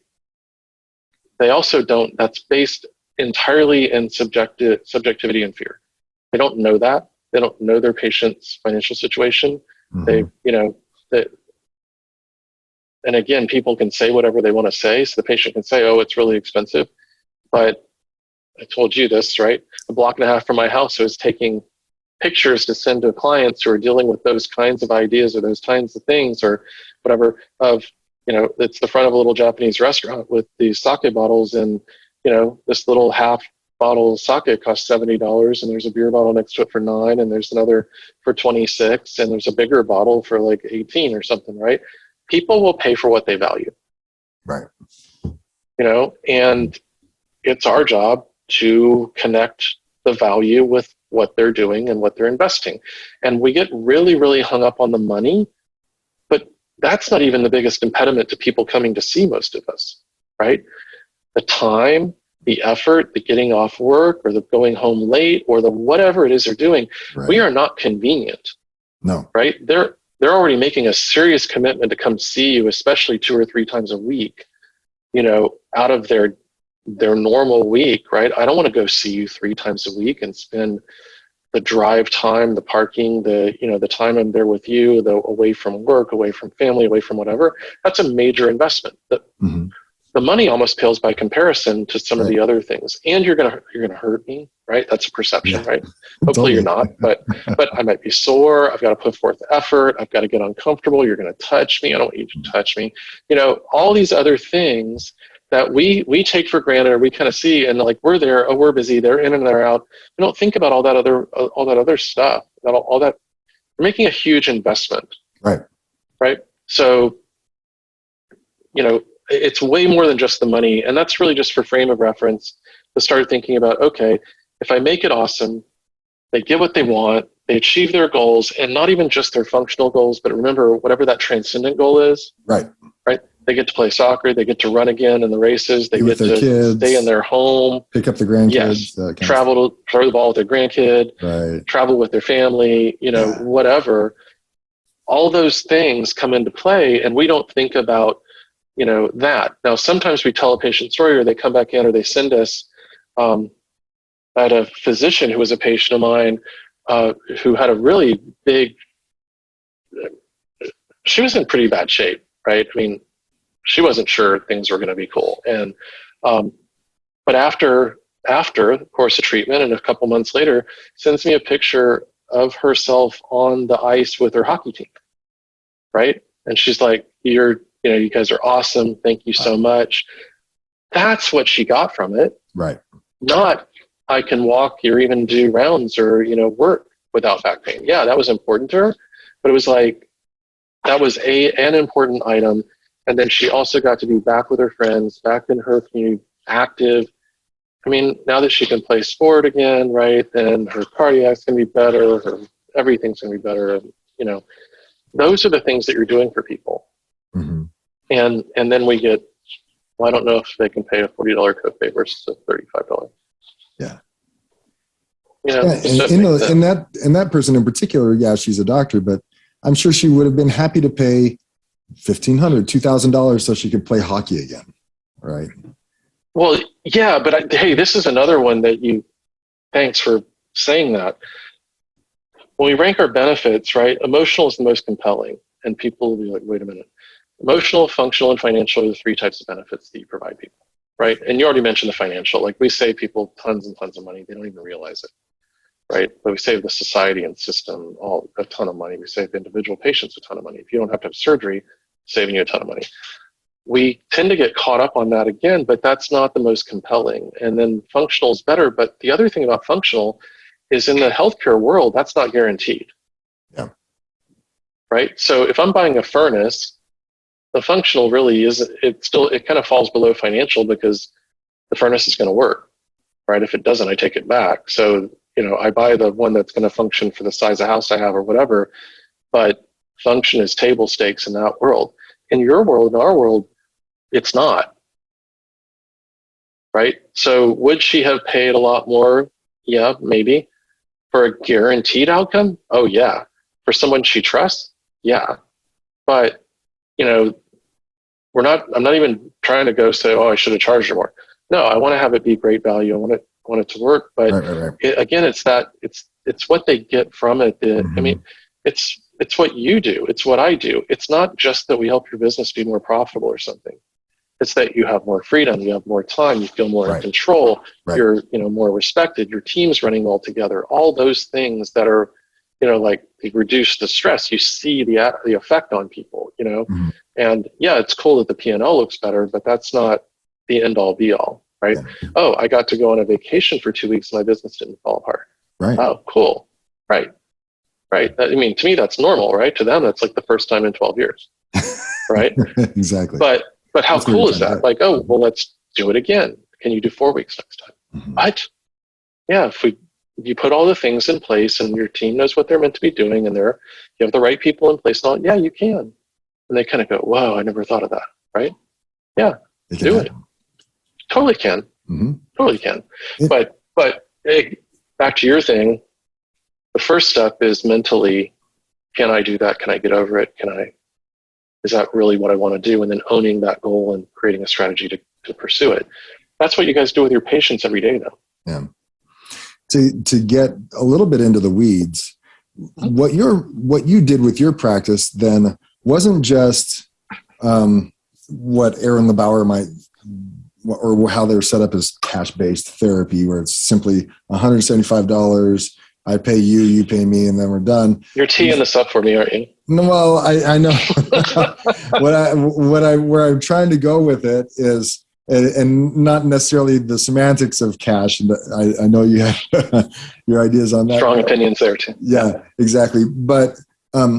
B: They also don't. That's based entirely in subjectivity and fear. They don't know that. They don't know their patient's financial situation. And again, people can say whatever they want to say. So the patient can say, oh, it's really expensive. But I told you this, right? A block and a half from my house, I was taking pictures to send to clients who are dealing with those kinds of ideas or those kinds of things or whatever of, it's the front of a little Japanese restaurant with these sake bottles, and, this little half bottle of sake costs $70, and there's a beer bottle next to it for $9, and there's another for $26, and there's a bigger bottle for like $18 or something, right? People will pay for what they value.
A: Right.
B: And it's our job to connect the value with what they're doing and what they're investing. And we get really, really hung up on the money, but that's not even the biggest impediment to people coming to see most of us, right? The time, the effort, the getting off work, or the going home late, or the whatever it is they're doing, we are not convenient.
A: No.
B: Right? They're already making a serious commitment to come see you, especially 2 or 3 times a week, out of their normal week, right? I don't want to go see you 3 times a week and spend the drive time, the parking, the time I'm there with you, away from work, away from family, away from whatever. That's a major investment. The money almost pales by comparison to some of the other things. And you're gonna hurt me, right? That's a perception, right? Hopefully you're not, but I might be sore. I've got to put forth effort. I've got to get uncomfortable. You're gonna touch me. I don't want you to touch me. All these other things that we take for granted, or we kind of see, and like we're there, oh, we're busy. They're in and they're out. We don't think about all that other stuff. All that we're making a huge investment, right? So, it's way more than just the money. And that's really just for frame of reference to start thinking about, okay, if I make it awesome, they get what they want, they achieve their goals, and not even just their functional goals, but remember, whatever that transcendent goal is, right? They get to play soccer, they get to run again in the races, they get to
A: kids,
B: stay in their home,
A: pick up the grandkids,
B: travel to throw the ball with their grandkid, travel with their family, whatever. All those things come into play, and we don't think about that. Now, sometimes we tell a patient story, or they come back in, or they send us. I had a physician who was a patient of mine who had a really big, she was in pretty bad shape, right? I mean, she wasn't sure things were going to be cool. And, but after the course of treatment and a couple months later, sends me a picture of herself on the ice with her hockey team, right? And she's like, you're You guys are awesome. Thank you so much. That's what she got from it.
A: Right.
B: Not, I can walk or even do rounds or, work without back pain. Yeah, that was important to her, but it was like, that was an important item. And then she also got to be back with her friends, back in her community, active. I mean, now that she can play sport again, right, then her cardiac's going to be better, everything's going to be better. Those are the things that you're doing for people.
A: Mm-hmm.
B: And then we get, well, I don't know if they can pay a $40 copay versus a $35.
A: Yeah.
B: And
A: that person in particular, yeah, she's a doctor, but I'm sure she would have been happy to pay $1,500, $2,000 so she could play hockey again, right?
B: Well, yeah, but hey, this is another one that thanks for saying that. When we rank our benefits, right, emotional is the most compelling, and people will be like, wait a minute. Emotional, functional, and financial are the three types of benefits that you provide people, right? And you already mentioned the financial. Like, we save people tons and tons of money. They don't even realize it, right? But we save the society and system a ton of money. We save the individual patients a ton of money. If you don't have to have surgery, saving you a ton of money. We tend to get caught up on that again, but that's not the most compelling. And then functional is better. But the other thing about functional is, in the healthcare world, that's not guaranteed.
A: Yeah.
B: Right? So if I'm buying a furnace, the functional really it kind of falls below financial, because the furnace is going to work, right? If it doesn't, I take it back. So, I buy the one that's going to function for the size of house I have or whatever, but function is table stakes in that world. In your world, in our world, it's not, right? So would she have paid a lot more? Yeah, maybe. For a guaranteed outcome? Oh, yeah. For someone she trusts? Yeah. But, I'm not even trying to go say, oh, I should have charged her more. No, I want to have it be great value. I want it to work. But
A: right.
B: Again, it's what they get from it.
A: Mm-hmm.
B: I mean, it's what you do. It's what I do. It's not just that we help your business be more profitable or something. It's that you have more freedom, you have more time, you feel more in control, you're more respected, your team's running well together. All those things that are, like, they reduce the stress. You see the effect on people,
A: Mm-hmm.
B: And yeah, it's cool that the P&L looks better, but that's not the end all be all, right? Yeah. Oh, I got to go on a vacation for 2 weeks and my business didn't fall apart.
A: Right.
B: Oh, cool. Right. I mean, to me, that's normal, right? To them, that's like the first time in 12 years, right?
A: Exactly.
B: But how cool is that? Like, oh, well, let's do it again. Can you do 4 weeks next time? Mm-hmm. What? Yeah, if you put all the things in place and your team knows what they're meant to be doing, and you have the right people in place, and all, yeah, you can. And they kind of go, whoa, I never thought of that, right? Yeah, do it. Totally can. Mm-hmm. Totally can. Yeah. But hey, back to your thing, the first step is mentally, can I do that? Can I get over it? Is that really what I want to do? And then owning that goal and creating a strategy to pursue it. That's what you guys do with your patients every day, though.
A: Yeah. To get a little bit into the weeds, what you did with your practice then wasn't just what Aaron LeBauer might, or how they're set up as cash-based therapy, where it's simply $175. I pay you, you pay me, and then we're done.
B: You're teeing this up for me, aren't you?
A: No, well, I know. Where I'm trying to go with it is, and not necessarily the semantics of cash. And I know you have your ideas on that.
B: Strong opinions there too.
A: Yeah, exactly. But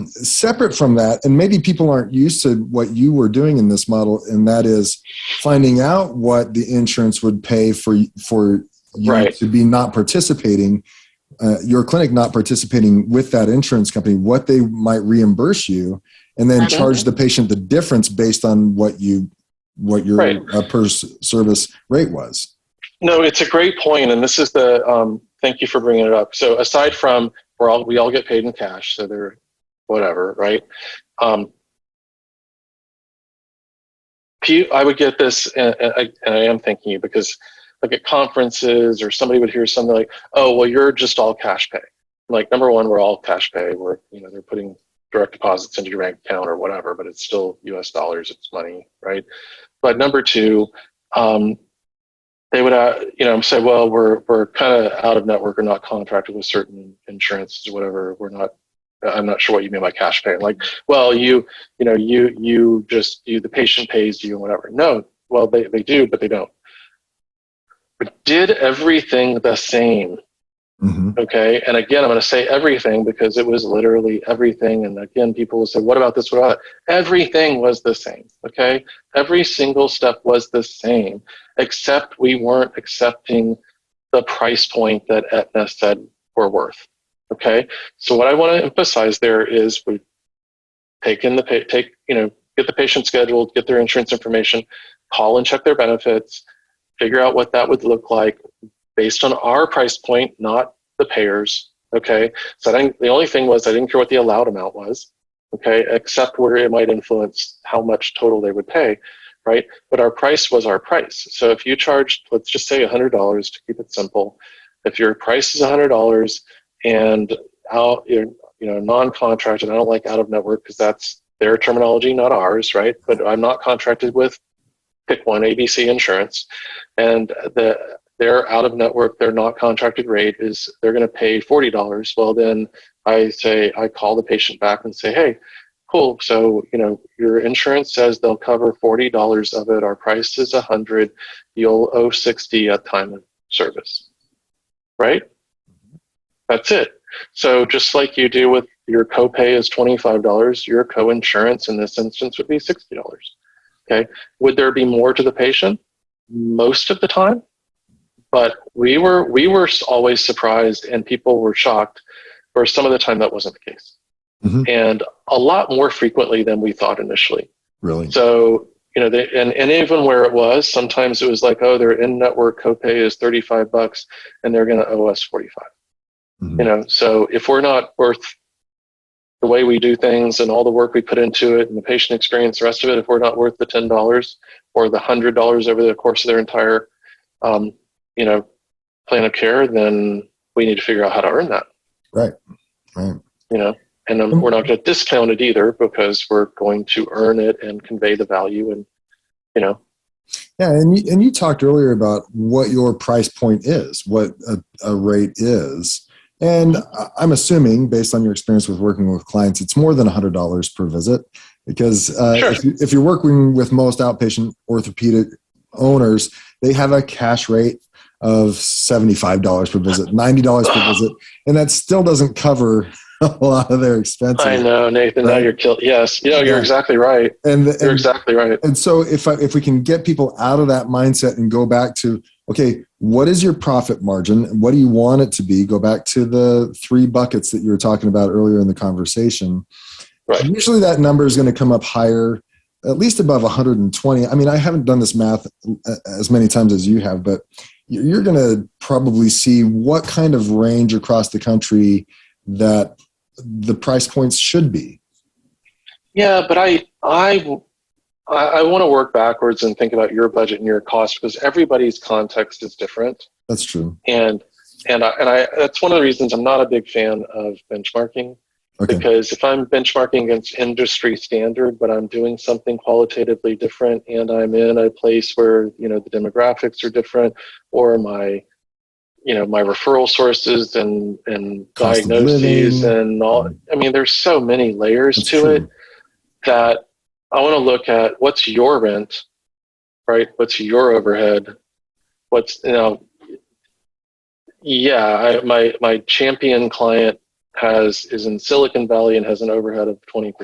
A: separate from that, and maybe people aren't used to what you were doing in this model, and that is finding out what the insurance would pay for you to be not participating. Your clinic not participating with that insurance company, what they might reimburse you, and then charge the patient the difference based on what your per service rate was.
B: No, it's a great point, and this is the thank you for bringing it up. So aside from we all get paid in cash, so they're whatever, right? I would get this, and I am thanking you, because like at conferences or somebody would hear something like, oh, well, you're just all cash pay. Like, number one, we're all cash pay. They're putting direct deposits into your bank account or whatever, but it's still US dollars, it's money, right? But number two, they would say, well, we're kind of out of network or not contracted with certain insurances or whatever. We're not I'm not sure what you mean by cash pay. Like, well, the patient pays you and whatever. No, well, they do, but they don't. But did everything the same.
A: Mm-hmm.
B: Okay. And again, I'm going to say everything because it was literally everything. And again, people will say, what about this? What about that? Everything was the same. Okay. Every single step was the same, except we weren't accepting the price point that Aetna said we're worth. Okay. So what I want to emphasize there is we get the patient scheduled, get their insurance information, call and check their benefits, figure out what that would look like based on our price point, not the payers. Okay. So the only thing was I didn't care what the allowed amount was. Okay. Except where it might influence how much total they would pay. Right. But our price was our price. So if you charged, let's just say $100 to keep it simple. If your price is $100 and you're non-contracted, I don't like out of network because that's their terminology, not ours. Right. But I'm not contracted with pick one, ABC Insurance, and their out of network, their not contracted rate is they're going to pay $40. Well, then I call the patient back and say, hey, cool. So, your insurance says they'll cover $40 of it. Our price is $100. You'll owe $60 at time of service, right? That's it. So just like you do with your copay is $25, your co-insurance in this instance would be $60. Okay. Would there be more to the patient? Most of the time, but we were always surprised, and people were shocked. For some of the time, that wasn't the case, and a lot more frequently than we thought initially.
A: Really?
B: So and even where it was, sometimes it was like, oh, their in-network copay is $35, and they're going to owe us $45. So if we're not worth the way we do things and all the work we put into it and the patient experience, the rest of it, if we're not worth the $10 or the $100 over the course of their entire, plan of care, then we need to figure out how to earn that.
A: Right.
B: And we're not going to discount it either because we're going to earn it and convey the value and. Yeah,
A: and you talked earlier about what your price point is, what a rate is. And I'm assuming, based on your experience with working with clients, it's more than $100 per visit, because
B: sure.
A: if you're working with most outpatient orthopedic owners, they have a cash rate of $75 per visit, $90 per visit, and that still doesn't cover a lot of their expenses.
B: I know, Nathan. Right? Now you're killed. Yes, you're exactly right. You're exactly right.
A: And so if we can get people out of that mindset and go back to, okay, what is your profit margin? What do you want it to be? Go back to the 3 buckets that you were talking about earlier in the conversation.
B: Right.
A: Usually that number is going to come up higher, at least above 120. I mean, I haven't done this math as many times as you have, but you're going to probably see what kind of range across the country that the price points should be. Yeah,
B: but I want to work backwards and think about your budget and your cost, because everybody's context is different.
A: That's true.
B: And that's one of the reasons I'm not a big fan of benchmarking. Okay. Because if I'm benchmarking against industry standard, but I'm doing something qualitatively different, and I'm in a place where the demographics are different, or my referral sources and diagnoses and all. I mean, there's so many layers to it that I want to look at what's your rent, right? What's your overhead? What's, my champion client is in Silicon Valley and has an overhead of 20%.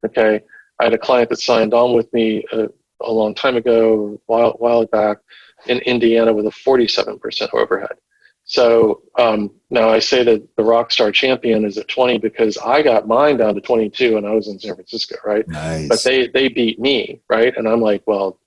B: Okay. I had a client that signed on with me a long time ago, a while back, in Indiana with a 47% overhead. So now I say that the Rockstar champion is at 20 because I got mine down to 22 and I was in San Francisco, right?
A: Nice.
B: But they beat me, right? And I'm like, well,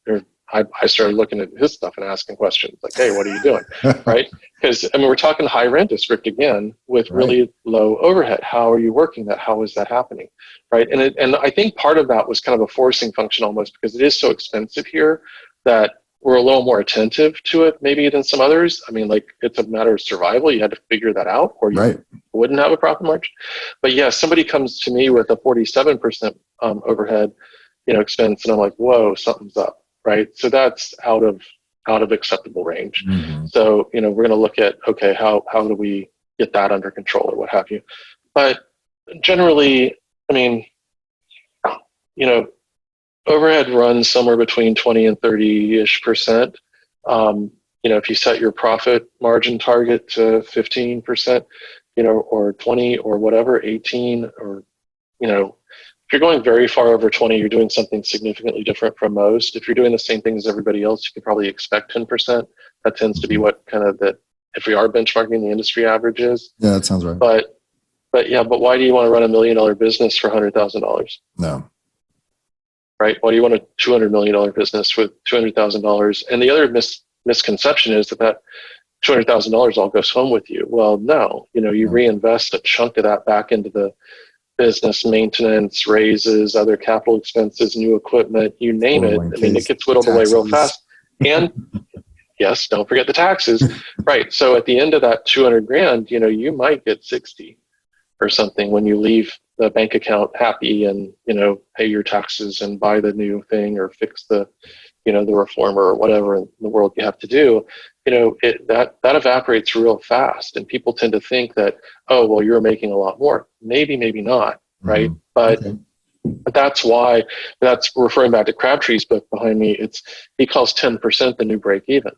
B: I started looking at his stuff and asking questions like, hey, what are you doing, right? Because we're talking high rent district again with really low overhead. How are you working that? How is that happening, right? And I think part of that was kind of a forcing function almost, because it is so expensive here that we're a little more attentive to it maybe than some others. I mean, like, it's a matter of survival. You had to figure that out or you wouldn't have a profit margin. But yeah, somebody comes to me with a 47% overhead, expense, and I'm like, whoa, something's up, right? So that's out of acceptable range. Mm-hmm. So, we're going to look at, okay, how do we get that under control or what have you? But generally, I mean, you know, overhead runs somewhere between 20 and 30-ish%. If you set your profit margin target to 15%, or 20 or whatever, 18, or, if you're going very far over 20, you're doing something significantly different from most. If you're doing the same thing as everybody else, you can probably expect 10%. That tends to be what kind of if we are benchmarking the industry averages.
A: Yeah, that sounds right.
B: But why do you want to run $1 million business for $100,000?
A: No.
B: Right? Why do you want a $200 million business with $200,000? And the other misconception is that $200,000 all goes home with you. Well, no, you reinvest a chunk of that back into the business, maintenance, raises, other capital expenses, new equipment, you name it. I mean, it gets whittled away real fast. And yes, don't forget the taxes. Right. So at the end of that $200,000, you might get 60 or something when you leave the bank account happy and, pay your taxes and buy the new thing or fix the reformer or whatever in the world you have to do. That evaporates real fast, and people tend to think that, oh, well, you're making a lot more. Maybe not, right?
A: Mm-hmm.
B: But
A: okay.
B: That's why, that's referring back to Crabtree's book behind me. He calls 10% the new break even,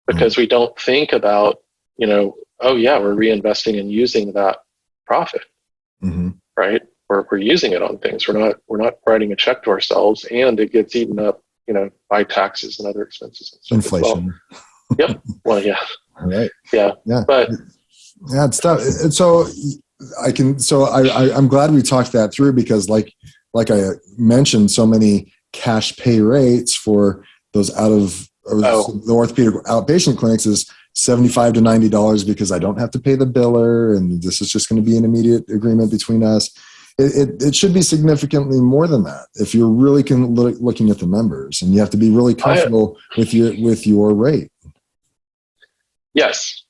B: because we don't think about, oh yeah, we're reinvesting and using that profit, right? We're using it on things. We're not writing a check to ourselves, and it gets eaten up, by taxes and other expenses. And
A: Inflation.
B: Well. Yep. Well, yeah.
A: All right.
B: Yeah. But
A: yeah, it's tough. And so I'm glad we talked that through, because like I mentioned, so many cash pay rates for those the orthopedic outpatient clinics is $75 to $90 because I don't have to pay the biller, and this is just going to be an immediate agreement between us. It should be significantly more than that if you're really looking at the numbers, and you have to be really comfortable with your rate.
B: Yes,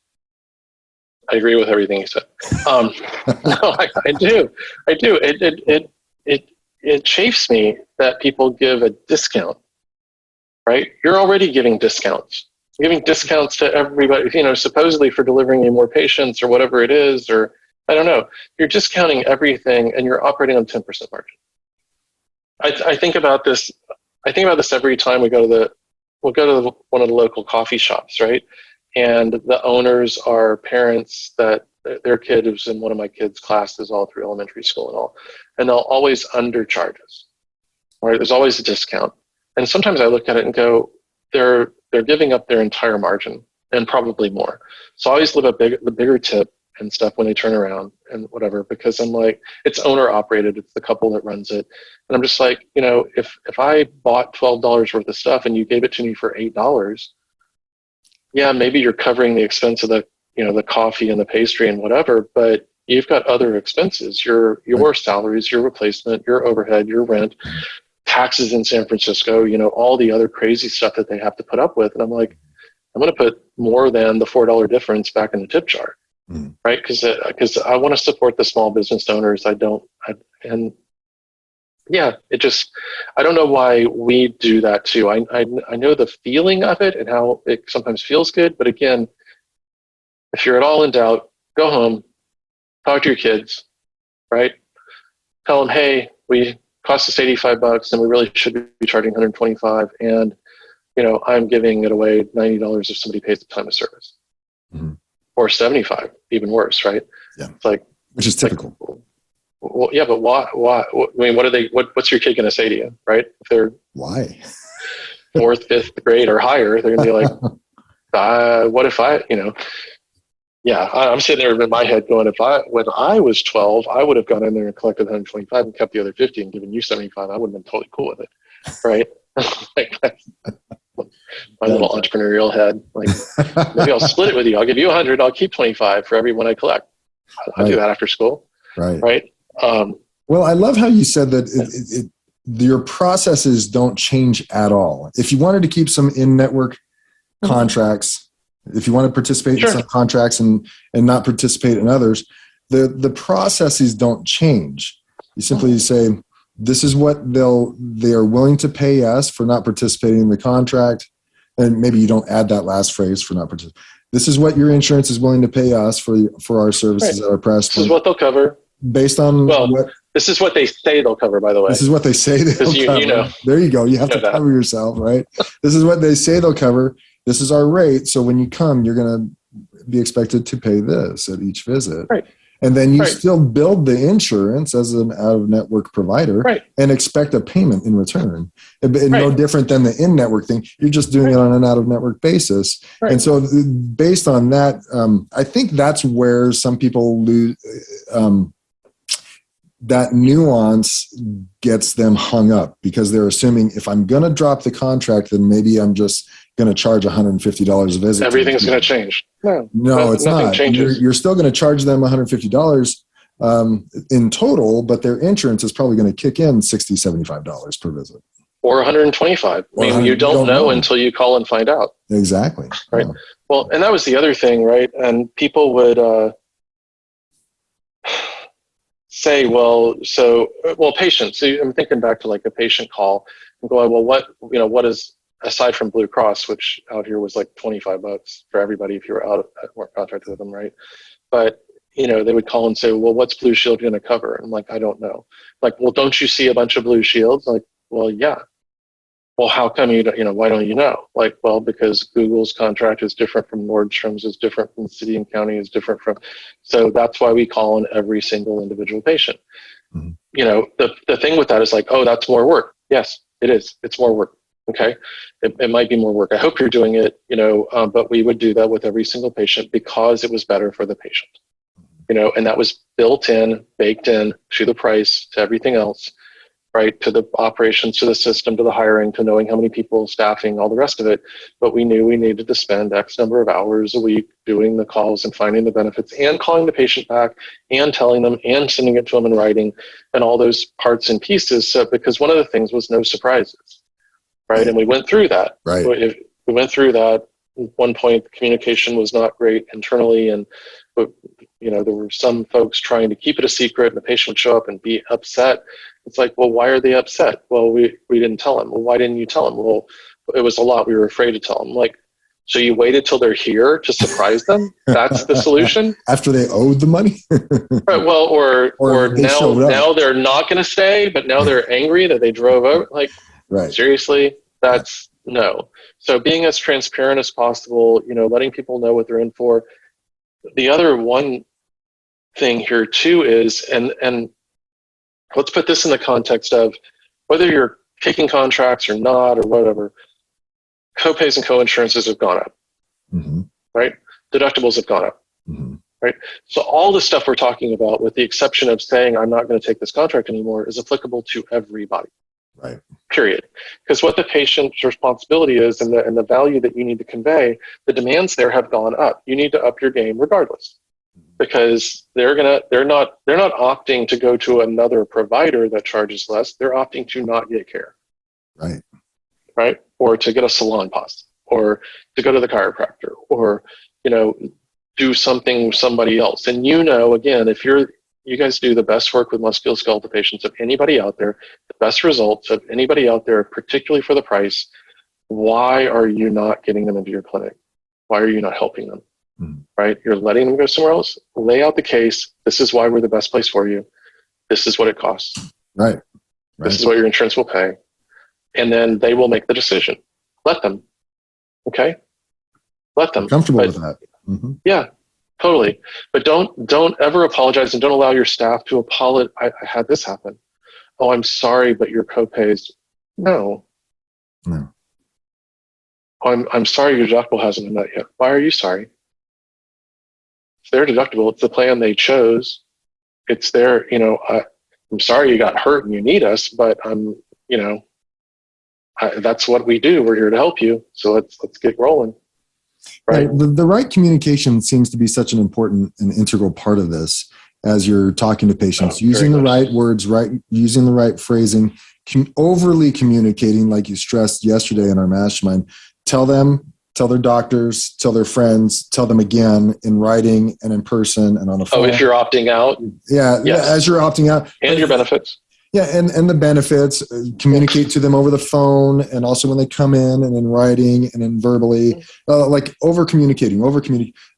B: I agree with everything you said. No, I do. It chafes me that people give a discount. Right? You're already giving discounts. You're giving discounts to everybody, supposedly for delivering you more patients or whatever it is, or I don't know. You're discounting everything, and you're operating on 10% margin. I think about this. I think about this every time we go to one of the local coffee shops, right? And the owners are parents that their kid was in one of my kids' classes all through elementary school and they'll always undercharge us. Right? There's always a discount. And sometimes I look at it and go, they're giving up their entire margin and probably more. So I always leave the bigger tip and stuff when they turn around and whatever, because I'm like, it's owner operated. It's the couple that runs it. And I'm just like, if I bought $12 worth of stuff and you gave it to me for $8, yeah, maybe you're covering the expense of the coffee and the pastry and whatever, but you've got other expenses, your salaries, your replacement, your overhead, your rent, taxes in San Francisco, all the other crazy stuff that they have to put up with. And I'm like, I'm going to put more than the $4 difference back in the tip jar, right? Because I want to support the small business owners. I don't know why we do that too. I know the feeling of it and how it sometimes feels good. But again, if you're at all in doubt, go home, talk to your kids, right? Tell them, hey, we cost us $85 and we really should be charging $125. And, I'm giving it away $90 if somebody pays the time of service, or $75, even worse, right?
A: Yeah.
B: It's like,
A: which is typical.
B: Well, yeah, but why? I mean, what's your kid going to say to you, right? If they're
A: why
B: 4th, 5th grade or higher, they're going to be like, what if yeah, I'm sitting there in my head going, when I was 12, I would have gone in there and collected 125 and kept the other 50 and given you 75. I would have been totally cool with it, right? My little entrepreneurial head, like, maybe I'll split it with you. I'll give you 100. I'll keep 25 for every one I collect. I'll do that after school. Right.
A: Well, I love how you said that your processes don't change at all. If you wanted to keep some in-network contracts, if you want to participate in some contracts and not participate in others, the processes don't change. You simply say, this is what they are willing to pay us for not participating in the contract. And maybe you don't add that last phrase, for not participating. This is what your insurance is willing to pay us for our services at our press.
B: This is what they'll cover.
A: based on
B: Well,
A: what
B: this is what they say they'll cover, by the way.
A: this is what they say they'll cover.
B: You know,
A: there you go. You have to
B: that.
A: cover yourself, right? This is what they say they'll cover. This is our rate. So when you come, you're going to be expected to pay this at each visit.
B: Right.
A: And then you still build the insurance as an out-of-network provider and expect a payment in return. No different than the in-network thing. You're just doing it on an out-of-network basis. And so based on that, I think that's where some people lose that nuance gets them hung up because they're assuming if I'm going to drop the contract, then maybe I'm just going to charge $150 a visit.
B: Everything's going to change.
A: No, it's not.
B: Changes.
A: You're still going to charge them $150 in total, but their insurance is probably going to kick in $60, $75 per visit.
B: Or $125. I mean, you don't know until you call and find out.
A: Exactly.
B: Right. Yeah. Well, and that was the other thing, right? And people would say, patients. So I'm thinking back to like a patient call and going, well, what is, aside from Blue Cross, which out here was like $25 for everybody if you were out at work contracted with them, right? But they would call and say, well, what's Blue Shield going to cover? And I'm like, I don't know. Like, well, don't you see a bunch of Blue Shields? Like, well, yeah. Well, how come why don't you know? Like, well, because Google's contract is different from Nordstrom's, is different from city and county, is different from, so that's why we call on every single individual patient. Mm-hmm. The thing with that is like, oh, that's more work. Yes, it is. It's more work. Okay. It might be more work. I hope you're doing it, but we would do that with every single patient because it was better for the patient, and that was baked in to the price, to everything else. Right, to the operations, to the system, to the hiring, to knowing how many people, staffing, all the rest of it. But we knew we needed to spend X number of hours a week doing the calls and finding the benefits and calling the patient back and telling them and sending it to them in writing and all those parts and pieces. So, because one of the things was no surprises, right? And we went through that.
A: Right.
B: We went through that. At one point, the communication was not great internally, and there were some folks trying to keep it a secret, and the patient would show up and be upset. It's like, well, why are they upset? Well, we didn't tell them. Well, why didn't you tell them? Well, it was a lot. We were afraid to tell them. Like, so you waited till they're here to surprise them? That's the solution?
A: After they owed the money?
B: Right. Well, or now they're not going to stay, but now they're angry that they drove over. Like, seriously, that's no. So being as transparent as possible, letting people know what they're in for. The other one thing here too is, and let's put this in the context of whether you're taking contracts or not or whatever, co-pays and co-insurances have gone up, right? Deductibles have gone up, right? So all the stuff we're talking about, with the exception of saying I'm not going to take this contract anymore, is applicable to everybody,
A: right?
B: Period. Because what the patient's responsibility is and the value that you need to convey, the demands there have gone up. You need to up your game regardless. Because they're not opting to go to another provider that charges less. They're opting to not get care, right, or to get a salon pasta, or to go to the chiropractor, or do something with somebody else. And again, if you guys do the best work with musculoskeletal patients of anybody out there, the best results of anybody out there, particularly for the price. Why are you not getting them into your clinic? Why are you not helping them? Right? You're letting them go somewhere else. Lay out the case. This is why we're the best place for you. This is what it costs.
A: Right.
B: This is what your insurance will pay. And then they will make the decision. Let them. Okay? Let them.
A: Comfortable with that.
B: Yeah, totally. But don't ever apologize, and don't allow your staff to apologize. I had this happen. Oh, I'm sorry, but your copays. No. Oh, I'm sorry your deductible hasn't been met yet. Why are you sorry? It's their deductible. It's the plan they chose. It's their, I'm sorry you got hurt and you need us, but that's what we do. We're here to help you. So let's get rolling. Right.
A: The right communication seems to be such an important and integral part of this as you're talking to patients, using the right words, using the right phrasing, overly communicating, like you stressed yesterday in our mastermind. Tell their doctors, tell their friends, tell them again in writing and in person and on the phone.
B: Oh, if you're opting out?
A: Yeah, yes. As you're opting out.
B: And your benefits.
A: Yeah, and the benefits, communicate to them over the phone, and also when they come in writing and in verbally, like over communicating,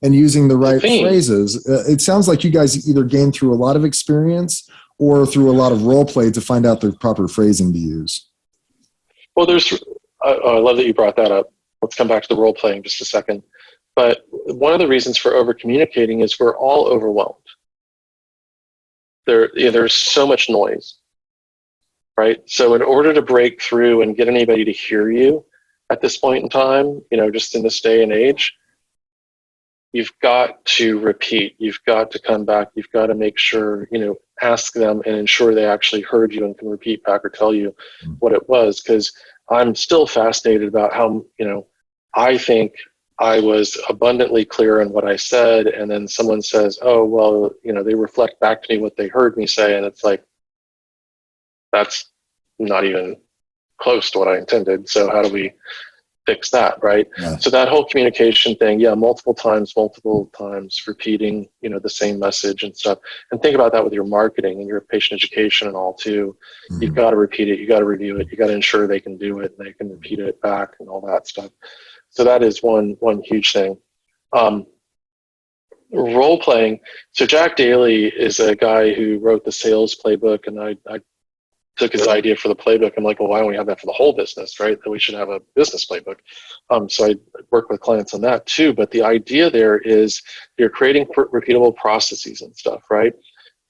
A: and using the right phrases. It sounds like you guys either gained through a lot of experience or through a lot of role play to find out the proper phrasing to use.
B: Well, I love that you brought that up. Let's come back to the role playing just a second. But one of the reasons for over communicating is we're all overwhelmed. There's so much noise. Right. So in order to break through and get anybody to hear you at this point in time, just in this day and age, you've got to repeat. You've got to come back. You've got to make sure, ask them and ensure they actually heard you and can repeat back or tell you what it was. Because I'm still fascinated about how, I think I was abundantly clear on what I said. And then someone says, oh, well, they reflect back to me what they heard me say. And it's like, that's not even close to what I intended. So how do we fix that, right?
A: Yeah.
B: So that whole communication thing, multiple times, repeating, the same message and stuff. And think about that with your marketing and your patient education and all too. Mm-hmm. You've got to repeat it. You got to review it. You got to ensure they can do it and they can repeat it back and all that stuff. So that is one huge thing. Role playing. So Jack Daly is a guy who wrote the sales playbook, and I took his idea for the playbook. I'm like, well, why don't we have that for the whole business, right? That we should have a business playbook. So I work with clients on that too. But the idea there is you're creating repeatable processes and stuff, right?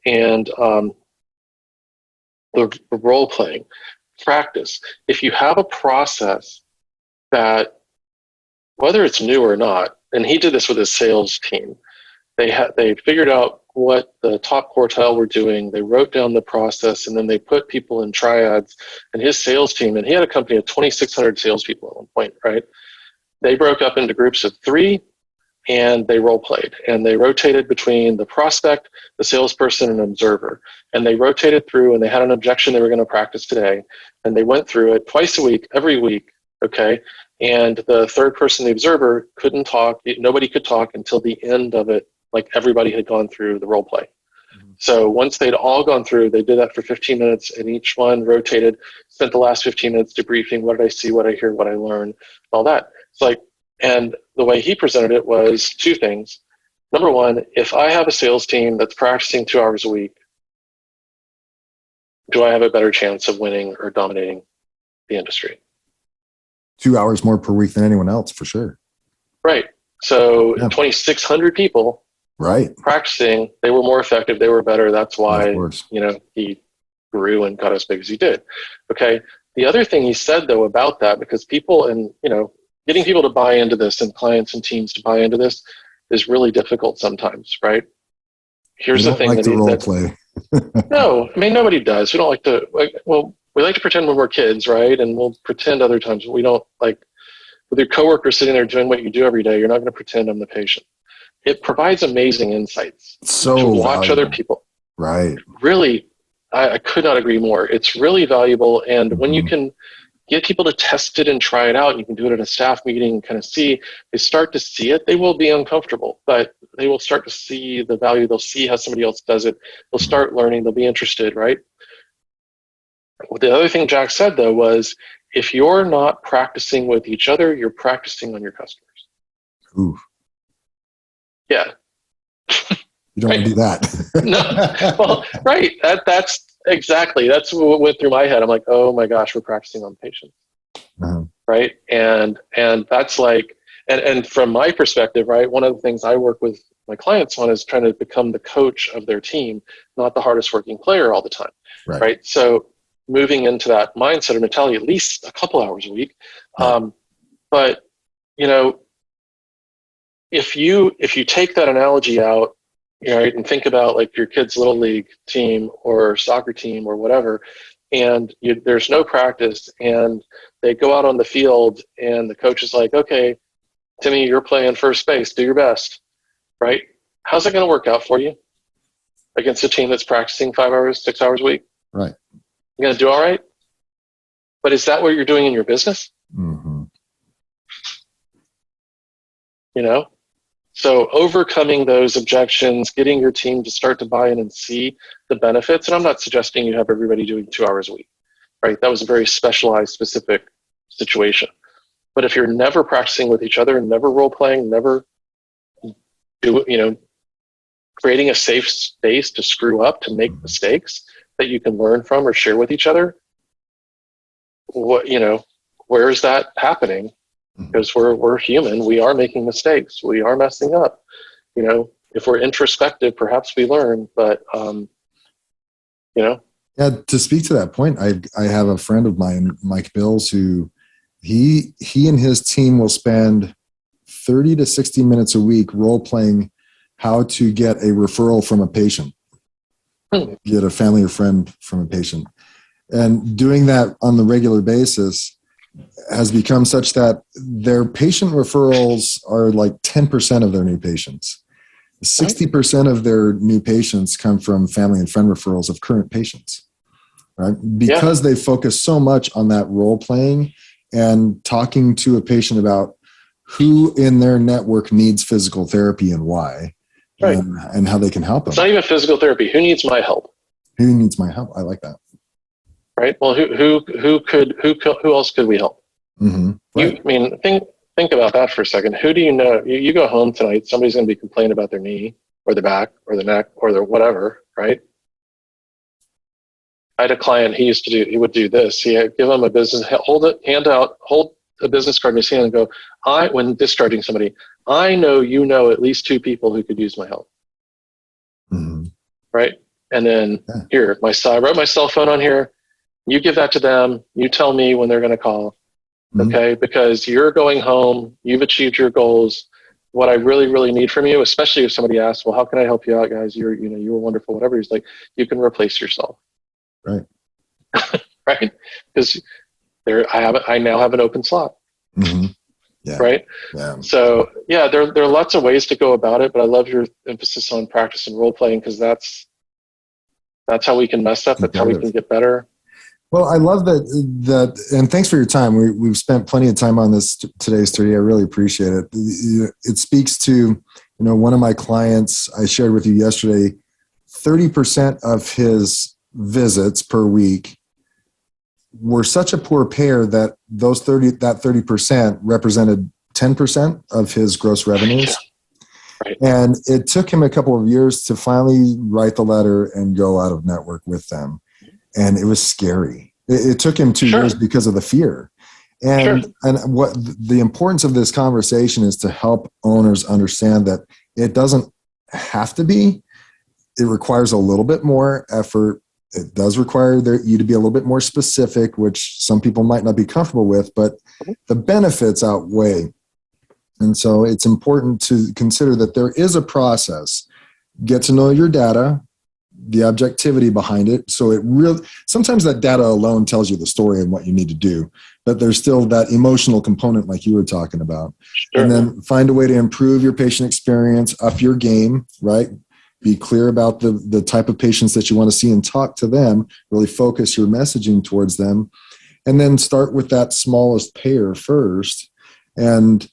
B: And the role playing practice. If you have a process that, whether it's new or not, and he did this with his sales team, they figured out what the top quartile were doing. They wrote down the process, and then they put people in triads. And his sales team, and he had a company of 2,600 salespeople at one point, right? They broke up into groups of 3, and they role played. And they rotated between the prospect, the salesperson, and an observer. And they rotated through, and they had an objection they were going to practice today. And they went through it twice a week, every week, okay? And the third person, the observer, couldn't talk. Nobody could talk until the end of it. Like everybody had gone through the role play. Mm-hmm. So once they'd all gone through, they did that for 15 minutes, and each one rotated, spent the last 15 minutes debriefing, what did I see, what I hear, what I learned, all that. It's like, and the way he presented it was 2 things. Number one, if I have a sales team that's practicing 2 hours a week, do I have a better chance of winning or dominating the industry?
A: 2 hours more per week than anyone else, for sure.
B: Right. So 2,600 people,
A: right,
B: practicing, they were more effective, they were better. That's why, he grew and got as big as he did. Okay. The other thing he said though about that, because people and, getting people to buy into this and clients and teams to buy into this is really difficult sometimes, right? Here's the thing
A: that role play.
B: No, I mean, nobody does. We don't like to, we like to pretend when we're kids, right? And we'll pretend other times, but we don't like, with your coworker sitting there doing what you do every day, you're not going to pretend I'm the patient. It provides amazing insights
A: to
B: watch
A: valuable.
B: Other people.
A: Right.
B: Really, I could not agree more. It's really valuable. And when you can get people to test it and try it out, you can do it at a staff meeting and kind of see, they start to see it. They will be uncomfortable, but they will start to see the value. They'll see how somebody else does it. They'll start learning. They'll be interested, right? The other thing Jack said, though, was if you're not practicing with each other, you're practicing on your customers.
A: Ooh.
B: Yeah.
A: You don't want to do that.
B: No. Well, right. That's exactly. That's what went through my head. I'm like, oh my gosh, we're practicing on patients. Uh-huh. Right. And that's like, and from my perspective, right, one of the things I work with my clients on is trying to become the coach of their team, not the hardest working player all the time. Right. So moving into that mindset of mentality, at least a couple hours a week. But, if you take that analogy out, right, and think about like your kid's little league team or soccer team or whatever, and there's no practice, and they go out on the field, and the coach is like, okay, Timmy, you're playing first base, do your best, right? How's it going to work out for you against a team that's practicing 5 hours, 6 hours a week?
A: Right.
B: You're going to do all right? But is that what you're doing in your business?
A: Mm-hmm.
B: So overcoming those objections, getting your team to start to buy in and see the benefits. And I'm not suggesting you have everybody doing 2 hours a week, right? That was a very specialized, specific situation. But if you're never practicing with each other, never role playing, never creating a safe space to screw up, to make mistakes that you can learn from or share with each other, where is that happening? Because we're human, we are making mistakes, we are messing up. If we're introspective, perhaps we learn, but
A: Yeah, to speak to that point, I have a friend of mine, Mike Bills, who he and his team will spend 30 to 60 minutes a week role playing how to get a referral from a patient, get a family or friend from a patient. And doing that on the regular basis has become such that their patient referrals are like 10% of their new patients. 60% of their new patients come from family and friend referrals of current patients, right? Because they focus so much on that role playing and talking to a patient about who in their network needs physical therapy and why,
B: right,
A: and how they can help them.
B: It's not even physical therapy. Who needs my help?
A: Who needs my help? I like that.
B: Right. Well, who else could we help?
A: Mm-hmm. Right.
B: Think about that for a second. Who do you know? You go home tonight, somebody's going to be complaining about their knee or their back or the neck or their whatever, right? I had a client, he would do this. He'd give them a business, hold a business card in his hand and go, when discharging somebody, I know at least 2 people who could use my help.
A: Mm-hmm.
B: Right? And then I wrote my cell phone on here. You give that to them. You tell me when they're going to call. Okay? Because you're going home. You've achieved your goals. What I really, really need from you, especially if somebody asks, well, how can I help you out, guys? You were wonderful, whatever. He's like, you can replace yourself.
A: Right.
B: Right? Because I now have an open slot.
A: Mm-hmm. Yeah.
B: Right?
A: Yeah.
B: So there are lots of ways to go about it, but I love your emphasis on practice and role playing, because that's how we can mess up. That's how we can get better.
A: Well, I love that, and thanks for your time. We've spent plenty of time on this today's study. I really appreciate it. It speaks to, one of my clients I shared with you yesterday, 30% of his visits per week were such a poor pair that that 30% represented 10% of his gross revenues.
B: Right.
A: And it took him a couple of years to finally write the letter and go out of network with them. And it was scary. It took him 2 years because of the fear. And what the importance of this conversation is to help owners understand that it doesn't have to be. It requires a little bit more effort. It does require you to be a little bit more specific, which some people might not be comfortable with, but the benefits outweigh. And so it's important to consider that there is a process. Get to know your data, the objectivity behind it. So sometimes that data alone tells you the story and what you need to do, but there's still that emotional component like you were talking about. Sure. And then find a way to improve your patient experience, up your game, right? Be clear about the type of patients that you want to see and talk to them, really focus your messaging towards them, and then start with that smallest payer first and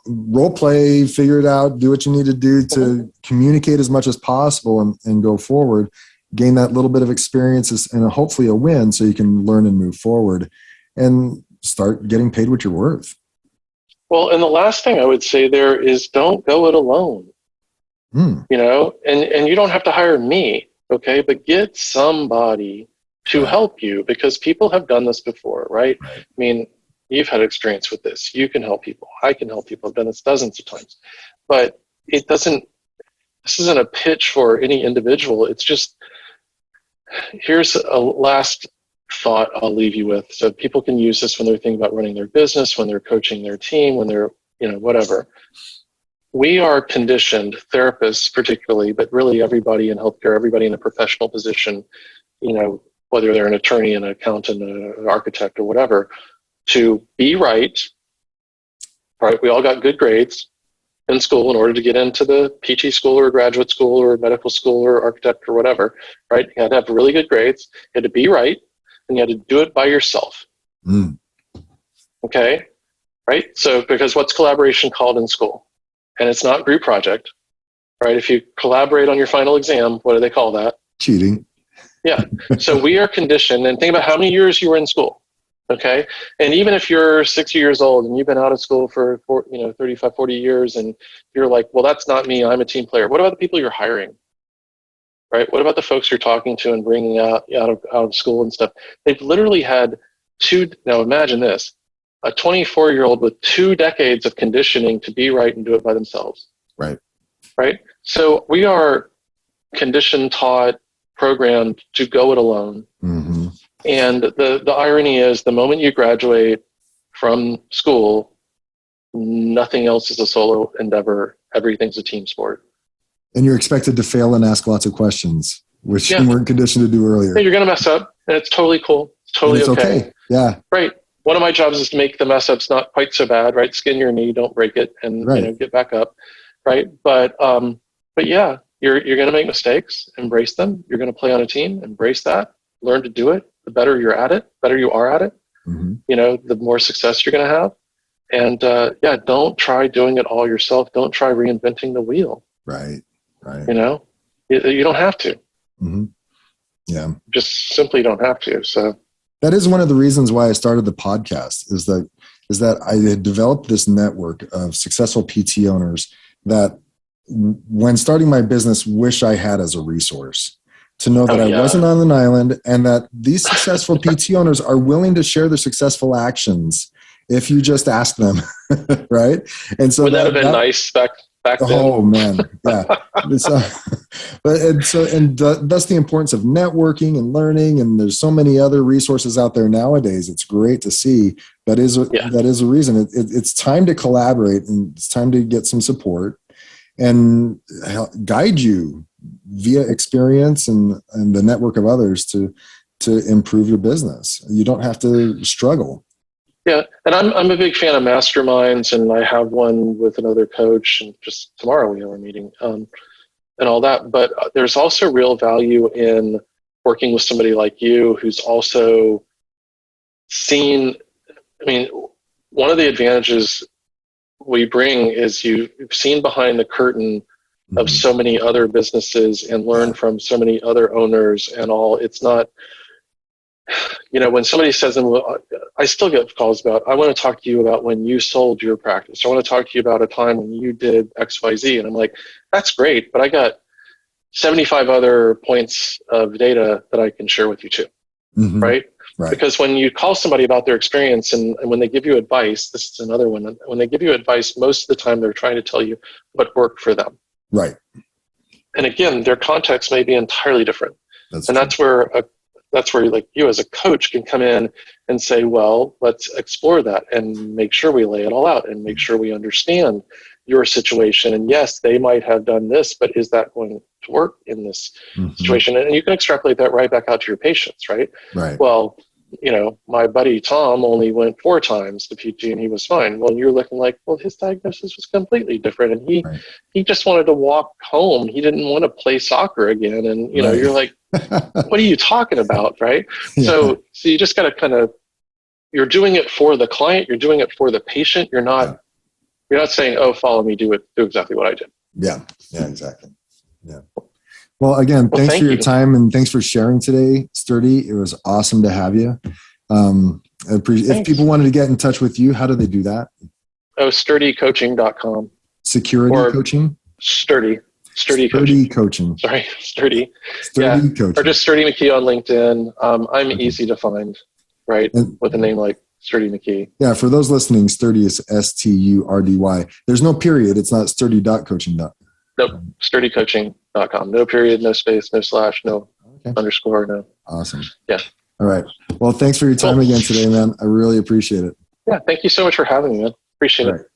A: role play, figure it out, do what you need to do to communicate as much as possible and go forward, gain that little bit of experience and hopefully a win so you can learn and move forward and start getting paid what you're worth.
B: Well, and the last thing I would say there is don't go it alone. And you don't have to hire me, okay? But get somebody to help you, because people have done this before, right? I mean, you've had experience with this. You can help people. I can help people. I've done this dozens of times. But this isn't a pitch for any individual. It's just, here's a last thought I'll leave you with. So people can use this when they're thinking about running their business, when they're coaching their team, when they're, whatever. We are conditioned, therapists particularly, but really everybody in healthcare, everybody in a professional position, whether they're an attorney, an accountant, an architect, or whatever, to be right. Right? We all got good grades in school in order to get into the PT school or graduate school or medical school or architect or whatever, right? You had to have really good grades, you had to be right, and you had to do it by yourself. Okay? Right? So, because what's collaboration called in school? and it's not group project, right? If you collaborate on your final exam, what do they call that?
A: Cheating.
B: Yeah. So we are conditioned, and think about how many years you were in school. Okay. And even if you're 60 years old and you've been out of school for 35, 40 years, and you're like, well, that's not me. I'm a team player. What about the people you're hiring? Right? What about the folks you're talking to and bringing out of school and stuff? They've literally had now imagine this, a 24-year-old with 2 decades of conditioning to be right and do it by themselves.
A: Right.
B: Right. So we are conditioned, taught, programmed to go it alone.
A: Mm-hmm.
B: And the irony is, the moment you graduate from school, nothing else is a solo endeavor. Everything's a team sport.
A: And you're expected to fail and ask lots of questions, which you weren't conditioned to do earlier.
B: Yeah, you're going to mess up, and it's totally cool. It's totally okay.
A: Yeah.
B: Right. One of my jobs is to make the mess ups not quite so bad, right? Skin your knee, don't break it, and get back up, right? But yeah, you're going to make mistakes. Embrace them. You're going to play on a team. Embrace that. Learn to do it. The better you're at it, better you are at it, the more success you're going to have. And don't try doing it all yourself. Don't try reinventing the wheel.
A: Right.
B: You don't have to.
A: Mm-hmm. Yeah.
B: Just simply don't have to. So
A: that is one of the reasons why I started the podcast, is that I had developed this network of successful PT owners that, when starting my business, wish I had as a resource, to know that I wasn't on an island, and that these successful PT owners are willing to share their successful actions if you just ask them, right? And so
B: would that have been nice back then?
A: Oh man, yeah. Thus the importance of networking and learning, and there's so many other resources out there nowadays. It's great to see. That is a reason. It's time to collaborate, and it's time to get some support and guide you via experience and the network of others to improve your business. You don't have to struggle.
B: Yeah, and I'm a big fan of masterminds, and I have one with another coach, and just tomorrow we have a meeting, and all that. But there's also real value in working with somebody like you, who's also seen. I mean, one of the advantages we bring is you've seen behind the curtain of so many other businesses and learn from so many other owners and all. It's not, when somebody says, I still get calls about, I want to talk to you about when you sold your practice. I want to talk to you about a time when you did X, Y, Z. And I'm like, that's great, but I got 75 other points of data that I can share with you too. Mm-hmm. Right? Because when you call somebody about their experience and when they give you advice, this is another one, when they give you advice, most of the time they're trying to tell you what worked for them.
A: Right.
B: And again, their context may be entirely different. That's where like you as a coach can come in and say, well, let's explore that and make sure we lay it all out and make sure we understand your situation. And yes, they might have done this, but is that going to work in this situation? And you can extrapolate that right back out to your patients, right?
A: Right.
B: Well, my buddy Tom only went 4 times to PT and he was fine. Well, you're looking like, well, his diagnosis was completely different. And he just wanted to walk home. He didn't want to play soccer again. And, you're like, what are you talking about? Right. Yeah. So you just got to you're doing it for the client. You're doing it for the patient. You're not saying, oh, follow me, do exactly what I did.
A: Yeah. Yeah, exactly. Yeah. Well, again, thanks for your time and thanks for sharing today, Sturdy. It was awesome to have you. If people wanted to get in touch with you, how do they do that?
B: Oh, sturdycoaching.com.
A: Security coaching?
B: Sturdy coaching. Sorry, Sturdy coaching. Or just Sturdy McKee on LinkedIn. I'm easy to find, right? With a name like Sturdy McKee.
A: Yeah, for those listening, Sturdy is STURDY. There's no period. It's not sturdy.coaching.
B: Nope, sturdycoaching.com. No period, no space, no slash, no underscore, no.
A: Awesome.
B: Yeah.
A: All right. Well, thanks for your time again today, man. I really appreciate it.
B: Yeah, thank you so much for having me, man. Appreciate it.